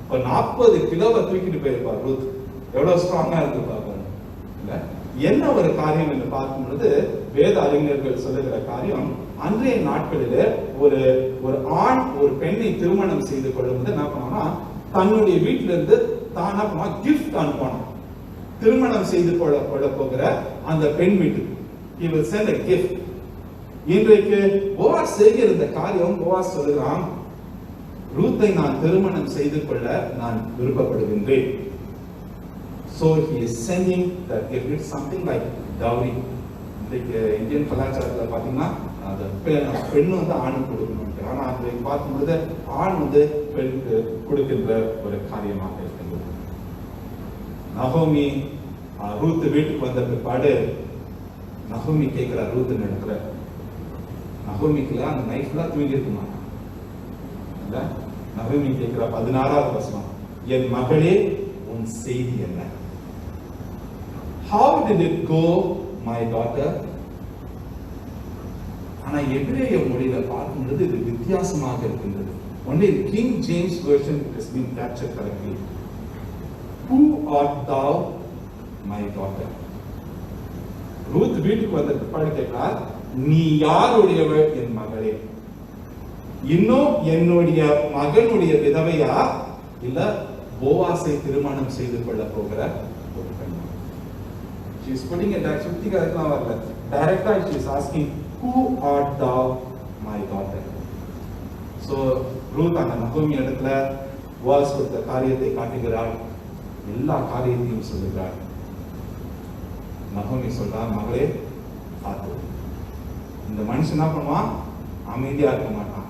இப்போ 40 கிலோவை தூக்கிட்டு போயிருப்பார் ரூத். எவ்வளவு ஸ்ட்ராங்கா இருக்கு பாருங்க. இல்ல என்ன ஒரு காரியம் என்று பார்க்கும் பொழுது வேத அறிஞர்கள் சொல்லுகிற காரியம், அன்றைய நாட்களில் ஒரு ஆண் ஒரு பெண்ணை திருமணம் செய்து கொள்ளும்போது என்ன பண்ணா, தன்னுடைய வீட்டில இருந்து தானா கிஃப்ட் அனுப்பணும். திருமணம் செய்து கொள்ள போகிற அந்த பெண் வீட்டுக்கு he will send a gift. இன்றைக்கு போவாஸ் செய்கிற இந்த காரியம், போவாஸ் சொல்லுகிறான், ரூத்தை நான் திருமணம் செய்து கொள்ள நான் விருப்பப்படுகின்றேன். So he is sending that gift. It's something like dowry. இன்றைக்கு இந்தியன் கலாச்சாரத்தில் பார்த்தீங்கன்னா அந்த பெண் ஆணுக்கு கொடுக்கணும். ஆனா அதை பார்க்கும்பொழுது ஆண் பெண்ணுக்கு கொடுக்கின்ற ஒரு காரியமாக இருக்கின்றது. நகோமி ரூத் வீட்டுக்கு வந்த பிற்பாடு நகோமி கேட்கிறார் ரூத் இடத்துல, நகோமிக்குல அந்த நைஃப்ல தூங்கி இருக்குமா? நகோமி கேட்கிற 16வது வசனம், என் மகளே உன் செய்தி என்ன? How did it go, my daughter? ஆனா எபிரேய மொழியில பார்க்கும்போது இது வித்தியாசமாக இருக்கின்றது. Only in King James version it has been captured correctly. Who art thou, my daughter? Ruth வீட்டுக்கு வந்த பிற்பாடு கேட்கிறார், நீ யாருடையவள் என் மகளே? இன்னும் என்னுடைய மகனுடைய விதவையா இல்ல போவாசை திருமணம் செய்து கொள்ள போகிற ஒரு பெண்? She is putting it back. சுத்திக்கு அதுக்கெல்லாம் வரல. டைரக்டா she is asking, who art thou, my daughter? So Ruth அந்த நகோமி இடத்துல போவாஸ் கொடுத்த காரியத்தை காட்டுகிறாள், எல்லா காரியத்தையும் சொல்லுகிறாள். நகோமி சொல்றா, மகளே பார்த்து, இந்த மனுஷன் என்ன பண்ணுவான்? அமைதியா இருக்க மாட்டான்.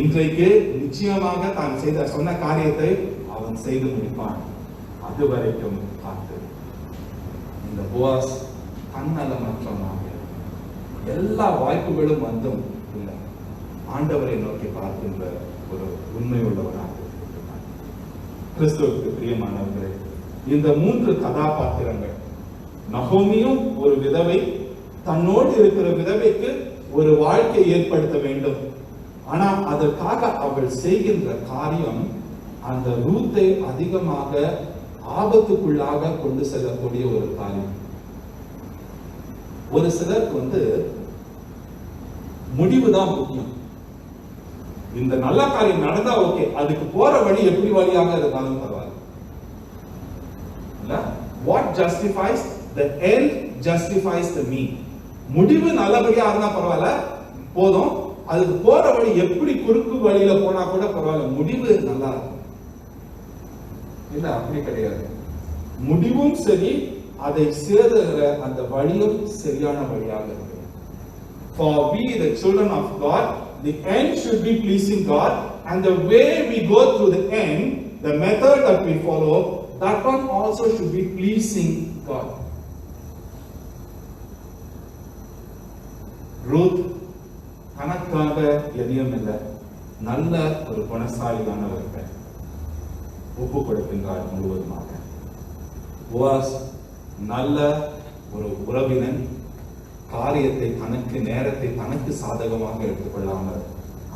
இன்றைக்கு நிச்சயமாக தான் சொன்ன காரியத்தை அவன் செய்து முடிப்பான். அது வரைக்கும் காத்து. இந்த போவாஸ் தன்னலமற்றவனாக எல்லா வாய்ப்புகளும் வந்தும் இல்லை, ஆண்டவரை நோக்கி பார்க்கின்ற ஒரு உண்மை உள்ளவனாக இருக்கிறான். கிறிஸ்துவுக்கு பிரியமானவர்களே, இந்த 3 கதாபாத்திரங்கள், நகோமியும் ஒரு விதவை, தன்னோடு இருக்கிற விதவைக்கு ஒரு வாழ்க்கை ஏற்படுத்த வேண்டும். ஆனா அதற்காக அவள் செய்கின்ற காரியம் அந்த ரூத்தை அதிகமாக ஆபத்துக்குள்ளாக கொண்டு செல்லக்கூடிய ஒரு காரியம். ஒரு சிலருக்கு முடிவுதான் முக்கியம். இந்த நல்ல காரியம் நடந்தா ஓகே, அதுக்கு போற வழி எப்படி வழியாக இருந்தாலும் பரவாயில்ல. What justifies the end justifies the mean. முடிவு நல்லபடியா இருந்தா பரவாயில்ல, போதும். அதுக்கு போற வழி எப்படி குறுக்கு வழியில போனா கூட பரவாயில்ல, முடிவு நல்லா இருக்கும். இல்ல அப்படி கிடையாது. முடிவும் சரி, அதை சேருகிற அந்த வழியும் சரியான வழியாக இருக்கு. For we the children of God, the end should be pleasing God, and the way we go through the end, the method that we follow, that one also should be pleasing God. Ruth தனக்காக எதையும் இல்லை, நல்ல ஒரு குணசாலியானவருக்கு ஒப்பு கொடுக்கின்றார் முழுவதுமாக. Boaz நல்ல ஒரு உறவினன், காரியத்தை தனக்கு, நேரத்தை தனக்கு சாதகமாக எடுத்துக்கொள்ளாமல்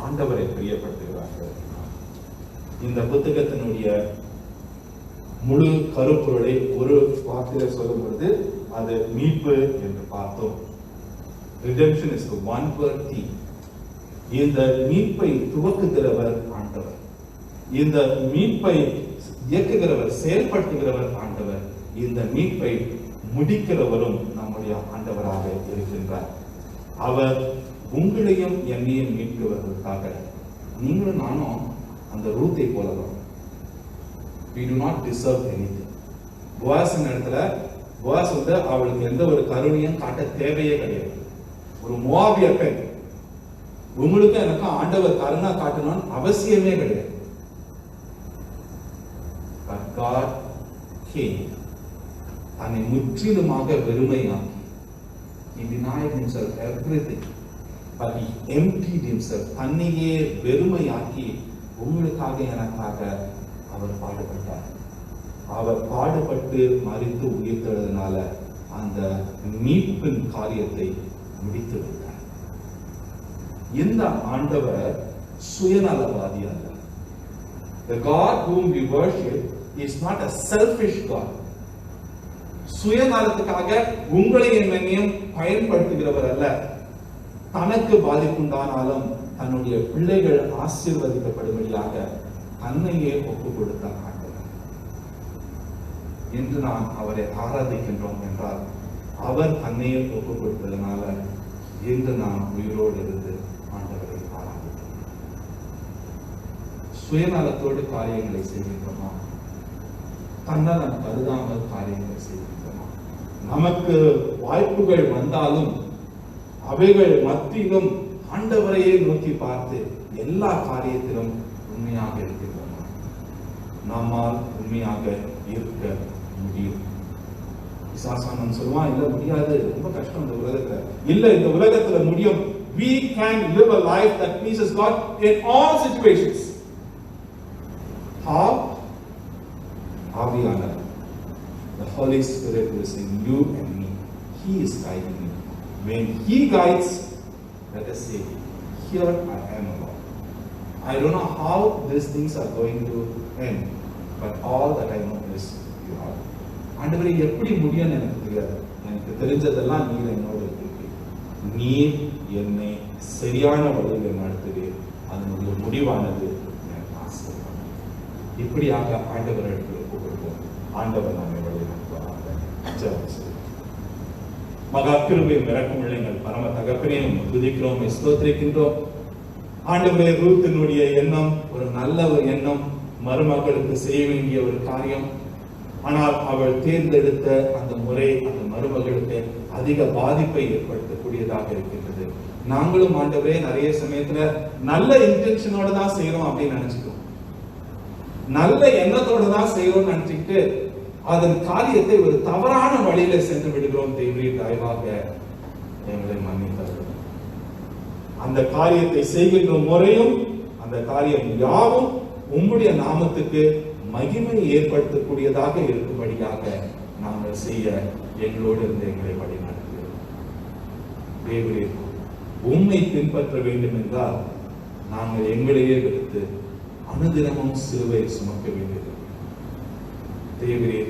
ஆண்டவரை பிரியப்படுத்துகிறார்கள். இந்த புத்தகத்தினுடைய முழு கருப்பொருளை ஒரு வார்த்தையில சொல்லும் பொழுது அது மீட்பு என்று பார்த்தோம். Redemption is the one word theme. இந்த மீட்பை துவக்குகிறவர் ஆண்டவர், இந்த மீட்பை இயக்குகிறவர், செயல்படுத்துகிறவர் ஆண்டவர், இந்த மீட்பை முடிக்கிறவரும் நம்முடைய ஆண்டவராக இருக்கின்றார். அவர் உங்களையும் என்னையும் மீட்குவதற்காக நீங்களும் நானும் அந்த ரூத்தை போலதான். We do not deserve anything. Boaz இடத்துல போவாஸ் அவளுக்கு எந்த ஒரு கருணையும் காட்ட தேவையே கிடையாது. ஒரு மோவாபிய பெண், உங்களுக்கு எனக்கு ஆண்டவர் கருணா காட்டணும்னு அவசியமே கிடையாது. But God came, தன்னை முற்றிலுமாக வெறுமையாக்கி, he denied himself everything, but he emptied himself, தன்னையே வெறுமையாக்கி உங்களுக்காக எனக்காக அவர் பாடுபட்டார். அவர் பாடுபட்டு மரித்து உயிர்த்தெழுதனால அந்த மீட்பின் காரியத்தை முடித்து விட்டார். இந்த ஆண்டவர் சுயநலவாதி அல்ல. The God whom we worship is not a selfish God. சுயநலத்துக்காக உங்களை என்னையும் பயன்படுத்துகிறவர் அல்ல. தனக்கு பாதிப்புண்டானாலும் தன்னுடைய பிள்ளைகள் ஆசீர்வதிக்கப்படும்படியாக தன்னையே ஒப்பு கொடுத்த ஆண்டவர். இன்று நாம் அவரை ஆராதிக்கின்றோம் என்றால் அவர் தன்னையே ஒப்பு கொடுத்ததனால இன்று நாம் உயிரோடு இருந்து ஆண்டவரை ஆராதிக்கிறோம். சுயநலத்தோடு காரியங்களை செய்கின்றோமா? தன்னலம் கருதாமல் காரியங்களை செய்கின்றோமா? நமக்கு வாய்ப்புகள் வந்தாலும் அவைகள் மத்தியிலும் ஆண்டவரையே நோக்கி பார்த்து எல்லா காரியத்திலும் உண்மையாக இருக்கின்றோமா? நம்மால் உண்மையாக இருக்க முடியும். விசாசானம் சொல்லுவான், இல்ல முடியாது, ரொம்ப கஷ்டம் இந்த உலகத்துல. இல்ல, இந்த உலகத்துல முடியும். We can live a life that pleases God in all situations. How? ஆவியானவர், the Holy Spirit is in you and me. He is guiding me. When He guides, let us say, here I am, Lord. I don't know how these things are going to end, but all that I know is you are. ஆண்டவரே, எப்படி முடியும்னு எனக்கு தெரியாது. எனக்கு தெரிஞ்சதெல்லாம் நீர் என்னோட இருக்கு. நீர் என்னை சரியான வழியில் நடத்துகிறீர். அதனுடைய முடிவானது எனக்கு ஆசீர்வாதம். இப்படியாக ஆண்டவர் இடத்துல கூப்பிடுவோம். ஆண்டவர் நம்மை வழி நடத்துவாங்க. மகா கிருபையும் இரக்கமுள்ள எங்கள் பரம தகப்பனே, துதிக்கிறோம், ஸ்தோத்திரிக்கின்றோம். ஆண்டவரே, ரூத்தினுடைய எண்ணம் ஒரு நல்ல ஒரு எண்ணம், மருமகளுக்கு செய்ய வேண்டிய ஒரு காரியம். ஆனால் அவள் தேர்ந்தெடுத்த அந்த முறை அந்த மருமகளுக்கு அதிக பாதிப்பை ஏற்படுத்தக்கூடியதாக இருக்கின்றது. நாங்களும் ஆண்டவரே நிறைய சமயத்துல நல்ல இன்டென்ஷனோட தான் செய்யறோம் அப்படின்னு நினைச்சுக்கிறோம். நல்ல எண்ணத்தோட தான் செய்யறோம்னு நினைச்சுக்கிட்டு அதன் காரியத்தை ஒரு தவறான வழியில சென்று விடுகிறோம். தேவரே, தயவாக எங்களை மன்னித்தார்கள். அந்த காரியத்தை செய்கின்ற முறையும் அந்த காரியம் யாவும் உம்முடைய நாமத்துக்கு மகிமை ஏற்படுத்தக்கூடியதாக இருக்கும்படியாக நாங்கள் செய்ய எங்களோடு இருந்து எங்களை வழிநடத்துகிறோம். தேவரே, உம்மை பின்பற்ற வேண்டும் என்றால் நாங்கள் எங்களையே வெறுத்து அனுதினமும் சிலுவை சுமக்க வேண்டியது. தேவரே,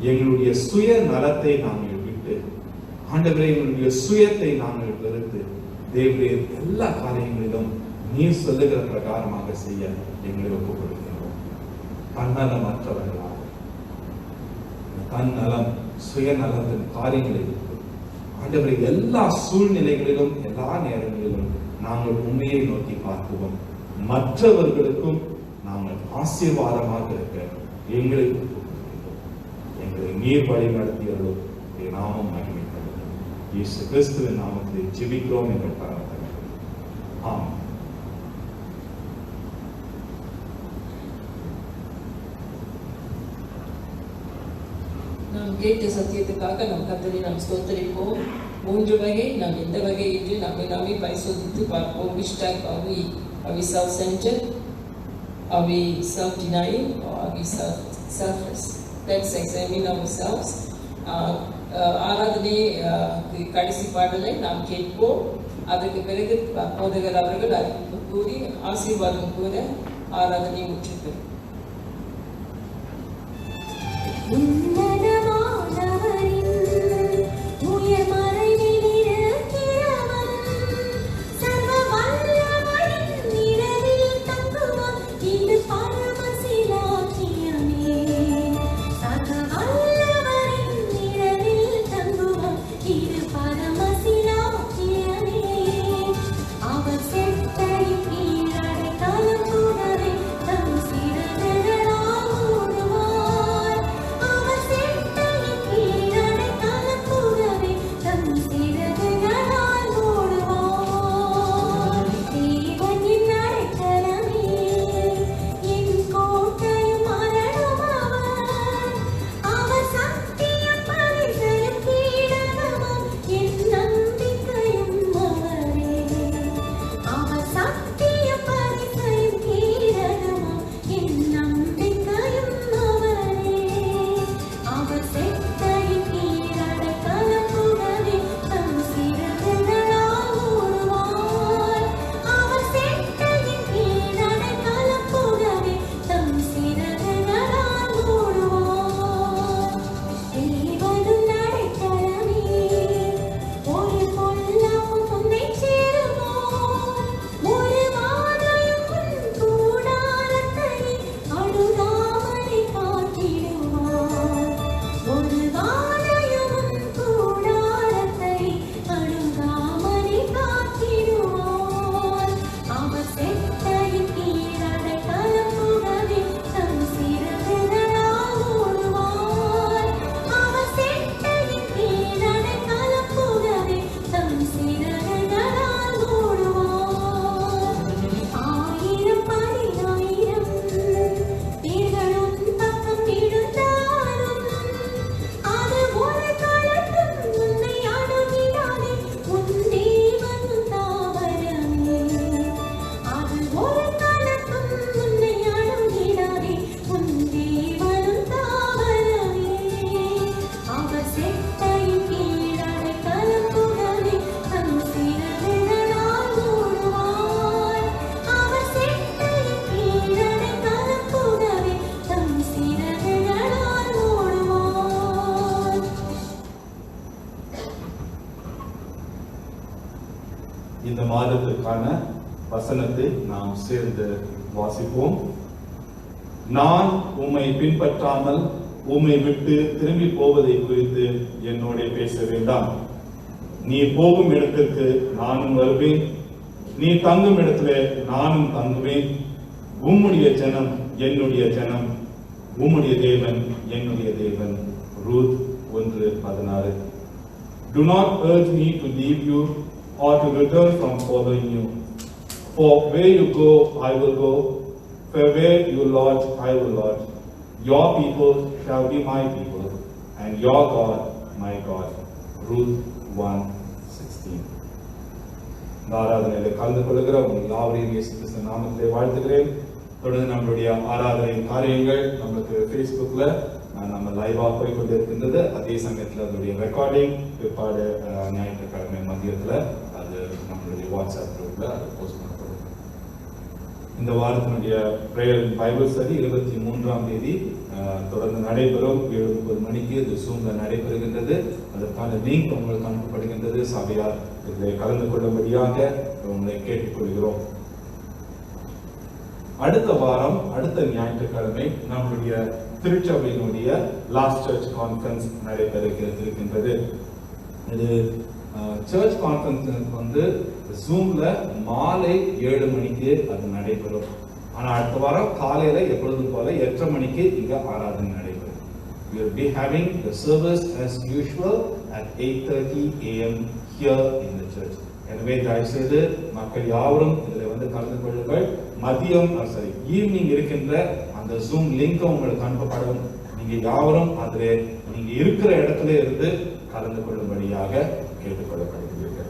எங்களுடைய சுய நலத்தை நாங்கள் விட்டு, ஆண்டவரே, எங்களுடைய சுயத்தை நாங்கள் வெறுத்து, தேவரே, எல்லா காரியங்களிலும் நீர் சொல்லுகிற பிரகாரமாக செய்ய எங்களை ஒப்புக் கொடுக்கிறோம். தன்னலமற்றவர்களாக, தன்னலம் சுயநலத்தின் காரியங்களை ஆண்டவரை எல்லா சூழ்நிலைகளிலும் எல்லா நேரங்களிலும் நாங்கள் உண்மையை நோக்கி பார்க்குவோம். மற்றவர்களுக்கும் நாங்கள் ஆசீர்வாதமாக இருக்க எங்களை எங்களை நீர் வழி நடத்தியவர்களும் நாமம் மகிமைப்படுத்தும். இயேசு கிறிஸ்துவின் நாமத்தில் ஜெபிக்கிறோம் எங்கள் பரம. ஆமென். நாம் கேட்ட சத்தியத்துக்காக நம் கர்த்தரை நாம் ஸ்தோத்திரிப்போம். 3 வகை, நாம் எந்த வகை என்று நாமே பரிசோதித்து பார்ப்போம். Which type are we self-centered? Are we self-denying? Or are we selfless? Let's examine ourselves. ஆராதனை கடைசி பாடலை நாம் கேட்போம். அதற்கு பிறகு போதகர் அவர்கள் அறிவிப்பு கூறி ஆசீர்வாதம் கூற ஆராதனை முற்றிப்பெறும். அவர் செட்டை கீழடை காலம் கூடவே தம் சிற இந்த மாதத்திற்கான வசனத்தை நாம் சேர்ந்து வாசிப்போம். நான் உம்மை பின்பற்றாமல் உம்மை விட்டு திரும்பி போவதை குறித்து என்னோட பேச வேண்டாம். நீ போகும் இடத்திற்கு நானும் வருவேன், நீ தங்கும் இடத்துல நானும் தங்குவேன். உம்முடைய ஜனம் என்னுடைய ஜனம், உம்முடைய தேவன் என்னுடைய தேவன். Ruth 1:16. Do not urge me to leave you or to return from following you. For where you go, I will go. For where you lodge, I will lodge. Your people shall be my people, and your God my God. Ruth 1:16. ஆராதனையிலே கலந்து கொள்கிற உங்கள் யாவரையும் இயேசு கிறிஸ்து நாமத்திலே வாழ்த்துகிறேன். தொடர்ந்து நம்மளுடைய ஆராதனை காரியங்கள் நம்மளுக்கு Facebookல நம்ம லைவா போய் கொண்டு இருக்கின்றது. அதே சமயத்தில் அதனுடைய ரெக்கார்டிங் பிற்பாடு ஞாயிற்றுக்கிழமை மதியத்தில் அது நம்மளுடைய வாட்ஸ்அப் குரூப்ல அது போஸ்ட் பண்ணப்படும். இந்த வாரத்தினுடைய பிரேயர் பைபிள் ஸ்டடி 23ஆம் தேதி தொடர்ந்து நடைபெறும். 7:30 மணிக்கு இது Zoomல நடைபெறுகின்றது. அதற்கான லிங்க் உங்களுக்கு அனுப்பப்படுகின்றது. சபையார் இதில் கலந்து கொள்ளும்படியாக உங்களை கேட்டுக்கொள்கிறோம். அடுத்த வாரம் அடுத்த ஞாயிற்றுக்கிழமை நம்மளுடைய திருச்சபையினுடைய லாஸ்ட் சர்ச் கான்ஃபரன்ஸ் நடைபெற இருக்கின்றது. இது சர்ச் கான்ஃபரன்ஸ் வந்து Zoomல மாலை 7 மணிக்கு அது நடைபெறும். ஆனா அடுத்த வாரம் காலையில எப்பொழுதும் போல 8:30 மணிக்கு இங்க ஆராதனை நடைபெறும். We will be having the service as usual at 8:30 AM here in the church. எனவே தயவுசெய்து மக்கள் யாவரும் இதில் வந்து கலந்து கொள்ளுங்கள். மதியம் ஈவினிங் இருக்கின்ற அந்த Zoom லிங்க் உங்களுக்கு அனுப்பப்படும். நீங்க யாவரும் அதில் நீங்க இருக்கிற இடத்துல இருந்து கலந்து கொள்ளும்படியாக கேட்டுக்கொள்ளப்படுகிறீர்கள்.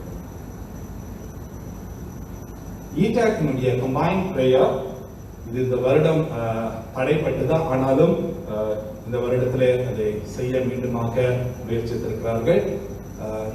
ஈடாக்கினுடைய கம்பைன் பிரேயர் இது இந்த வருடம் தடைப்பட்டுதான், ஆனாலும் இந்த வருடத்திலே அதை செய்ய மீண்டுமாக முயற்சித்திருக்கிறார்கள்.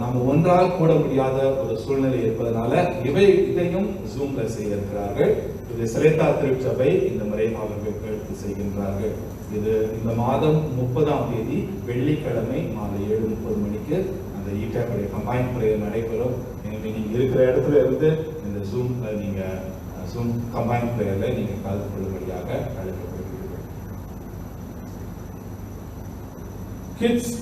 நம்ம ஒன்றாக கூட முடியாத ஒரு சூழ்நிலை இருப்பதனால இதையும் Zoomல செய்ய இருக்கிறார்கள். இது சிலைத்தா திருச்சபை இந்த முறை அவர்கள் எடுத்து செய்கின்றார்கள். இது இந்த மாதம் 30ஆம் தேதி வெள்ளிக்கிழமை மாலை 7:30 மணிக்கு அந்த ஈடாக்குடைய கம்பைன் பிரேயர் நடைபெறும். எனவே நீங்க இருக்கிற இடத்துல இருந்து இந்த Zoom கம்பைன் பிரேயர்ல நீங்க கலந்து கொள்ளும்படியாக அழைக்கப்படுகிறீர்கள். கிட்ஸ்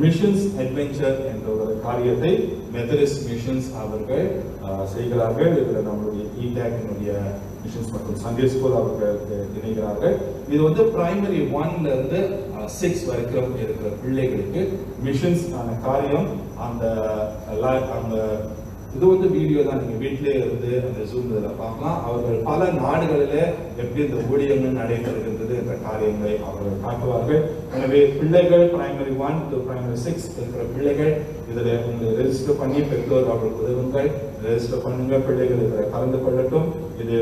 மிஷன்ஸ் அட்வென்ச்சர் என்ற ஒரு காரியத்தை மெத்தடிஸ்ட் மிஷன்ஸ் அவர்கள் செய்கிறார்கள். இதில் நம்மளுடைய ஈடாக்கினுடைய மிஷன்ஸ் மற்றும் சண்டே ஸ்கூல் அவர்கள் இணைகிறார்கள். இது வந்து பிரைமரி 1ல இருந்து 6 வரைக்கும் இருக்கிற பிள்ளைகளுக்கு மிஷன்ஸ் ஆன காரியம். அந்த இது வந்து வீடியோ தான், நீங்க வீட்டிலே இருந்து அந்த Zoom பார்க்கலாம். அவர்கள் பல நாடுகளில எப்படி இந்த ஊழியங்கள் நடைபெறுகின்றது என்ற காரியங்களை அவர்கள் காட்டுவார்கள். எனவே பிள்ளைகள் பிரைமரி 1 to பிரைமரி 6 இருக்கிற பிள்ளைகள் இதில் உங்களை ரெஜிஸ்டர் பண்ணி பெற்றோர் அவர்களுக்கு உதவுங்கள். ரெஜிஸ்டர் பண்ணுங்க, பிள்ளைகள் இதில் கலந்து கொள்ளட்டும். இது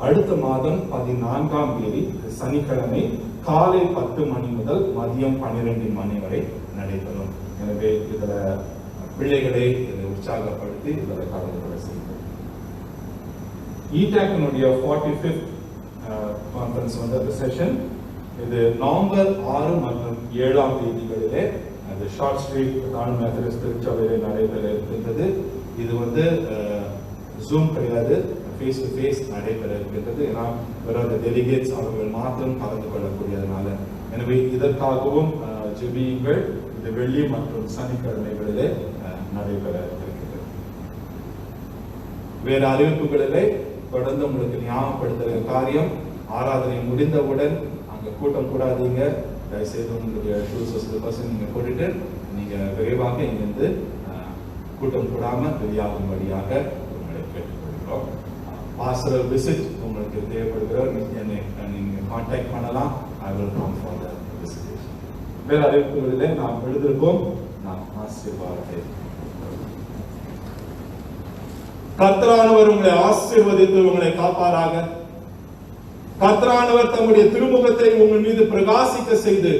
அடுத்த மாதம் 14ஆம் தேதி சனிக்கிழமை காலை 10 மணி முதல் மதியம் 12 மணி வரை நடைபெறும். எனவே இதுல பிள்ளைகளை இதை உற்சாகப்படுத்தி இதில் கலந்து கொள்ள செய்யும். ஈடாக்கினுடைய 45th கான்ஃபரன்ஸ் வந்து அந்த செஷன் இது நவம்பர் 6 மற்றும் 7ஆம் தேதிகளிலே அது ஷார்ட் ஸ்ட்ரீட் தமிழ் மெத்தடிஸ்ட் திருச்சபையிலே நடைபெற இருக்கின்றது. இது வந்து Zoom கிடையாது, ஃபேஸ் டு ஃபேஸ் நடைபெற இருக்கின்றது. ஏன்னா வெறும் டெலிகேட்ஸ் அவர்கள் மாத்திரம் கலந்து கொள்ளக்கூடியதுனால. எனவே இதற்காகவும் ஜெபியுங்கள். இது வெள்ளி மற்றும் சனிக்கிழமைகளிலே நடைபெற இருக்கிறது. வேறு அறிவிப்புகளிலே தொடர்ந்து உங்களுக்கு ஞாபகப்படுத்துகிற காரியம், ஆராதனை முடிந்தவுடன் அங்க கூட்டம் கூடாதீங்க. தயவுசெய்து உங்களுடைய ஷூஸ் நீங்க போட்டுட்டு நீங்க விரைவாக இங்கிருந்து கூட்டம் கூடாம வெளியாகும்படியாக உங்களை கேட்டுக்கொள்கிறோம். பாஸ்டர் விசிட் உங்களுக்கு தேவைப்படுகிறவர் நீங்க கான்டாக்ட் பண்ணலாம். I will come for the visitation. வேறு அறிவிப்புகளிலே நாம் எழுதியிருக்கோம். நாம் ஆசீர்வாதத்தை கர்த்தரானவர் உங்களை ஆசீர்வதித்து உங்களை காப்பாராக. கர்த்தரானவர் தம்முடைய திருமுகத்தை உங்கள் மீது பிரகாசிக்க செய்து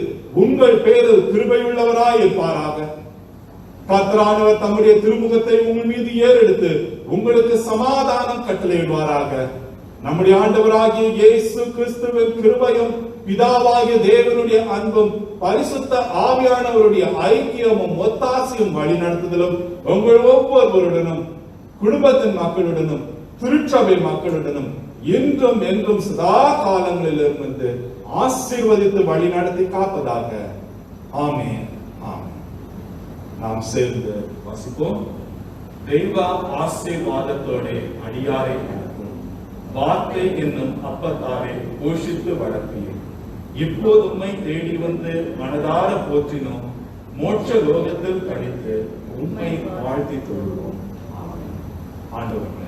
உங்கள் பேரில் கிருபையுள்ளவராய் இருப்பாராக. கர்த்தரானவர் தம்முடைய திருமுகத்தை உங்கள் மீது ஏறெடுத்து உங்களுக்கு சமாதானம் கட்டளையிடுவாராக. நம்முடைய ஆண்டவராகிய இயேசு கிறிஸ்துவின் கிருபையும் பிதாவாகிய தேவனுடைய அன்பும் பரிசுத்த ஆவியானவருடைய ஐக்கியமும் ஒத்தாசையும் வழிநடத்துதலும் உங்கள் ஒவ்வொருவருடனும் குடும்பத்தின் மக்களுடனும் திருச்சபை மக்களுடனும் என்றும் என்றும் சதா காலங்களில் இருந்து ஆசீர்வதித்து வழி நடத்தி காப்பதாக. ஆமென். ஆமென். நாம் சேர்ந்து வாசிப்போம். தெய்வ ஆசீர்வாதத்தோட அடியாரை நடத்தும் வார்த்தை என்னும் அப்பத்தாரை போஷித்து வளர்ப்பீர். இப்போது உம்மை தேடி வந்து மனதார போற்றினோம். மோட்ச லோகத்தில் கழித்து உம்மை வாழ்த்தி தொழுவோம். ஆண்டவர்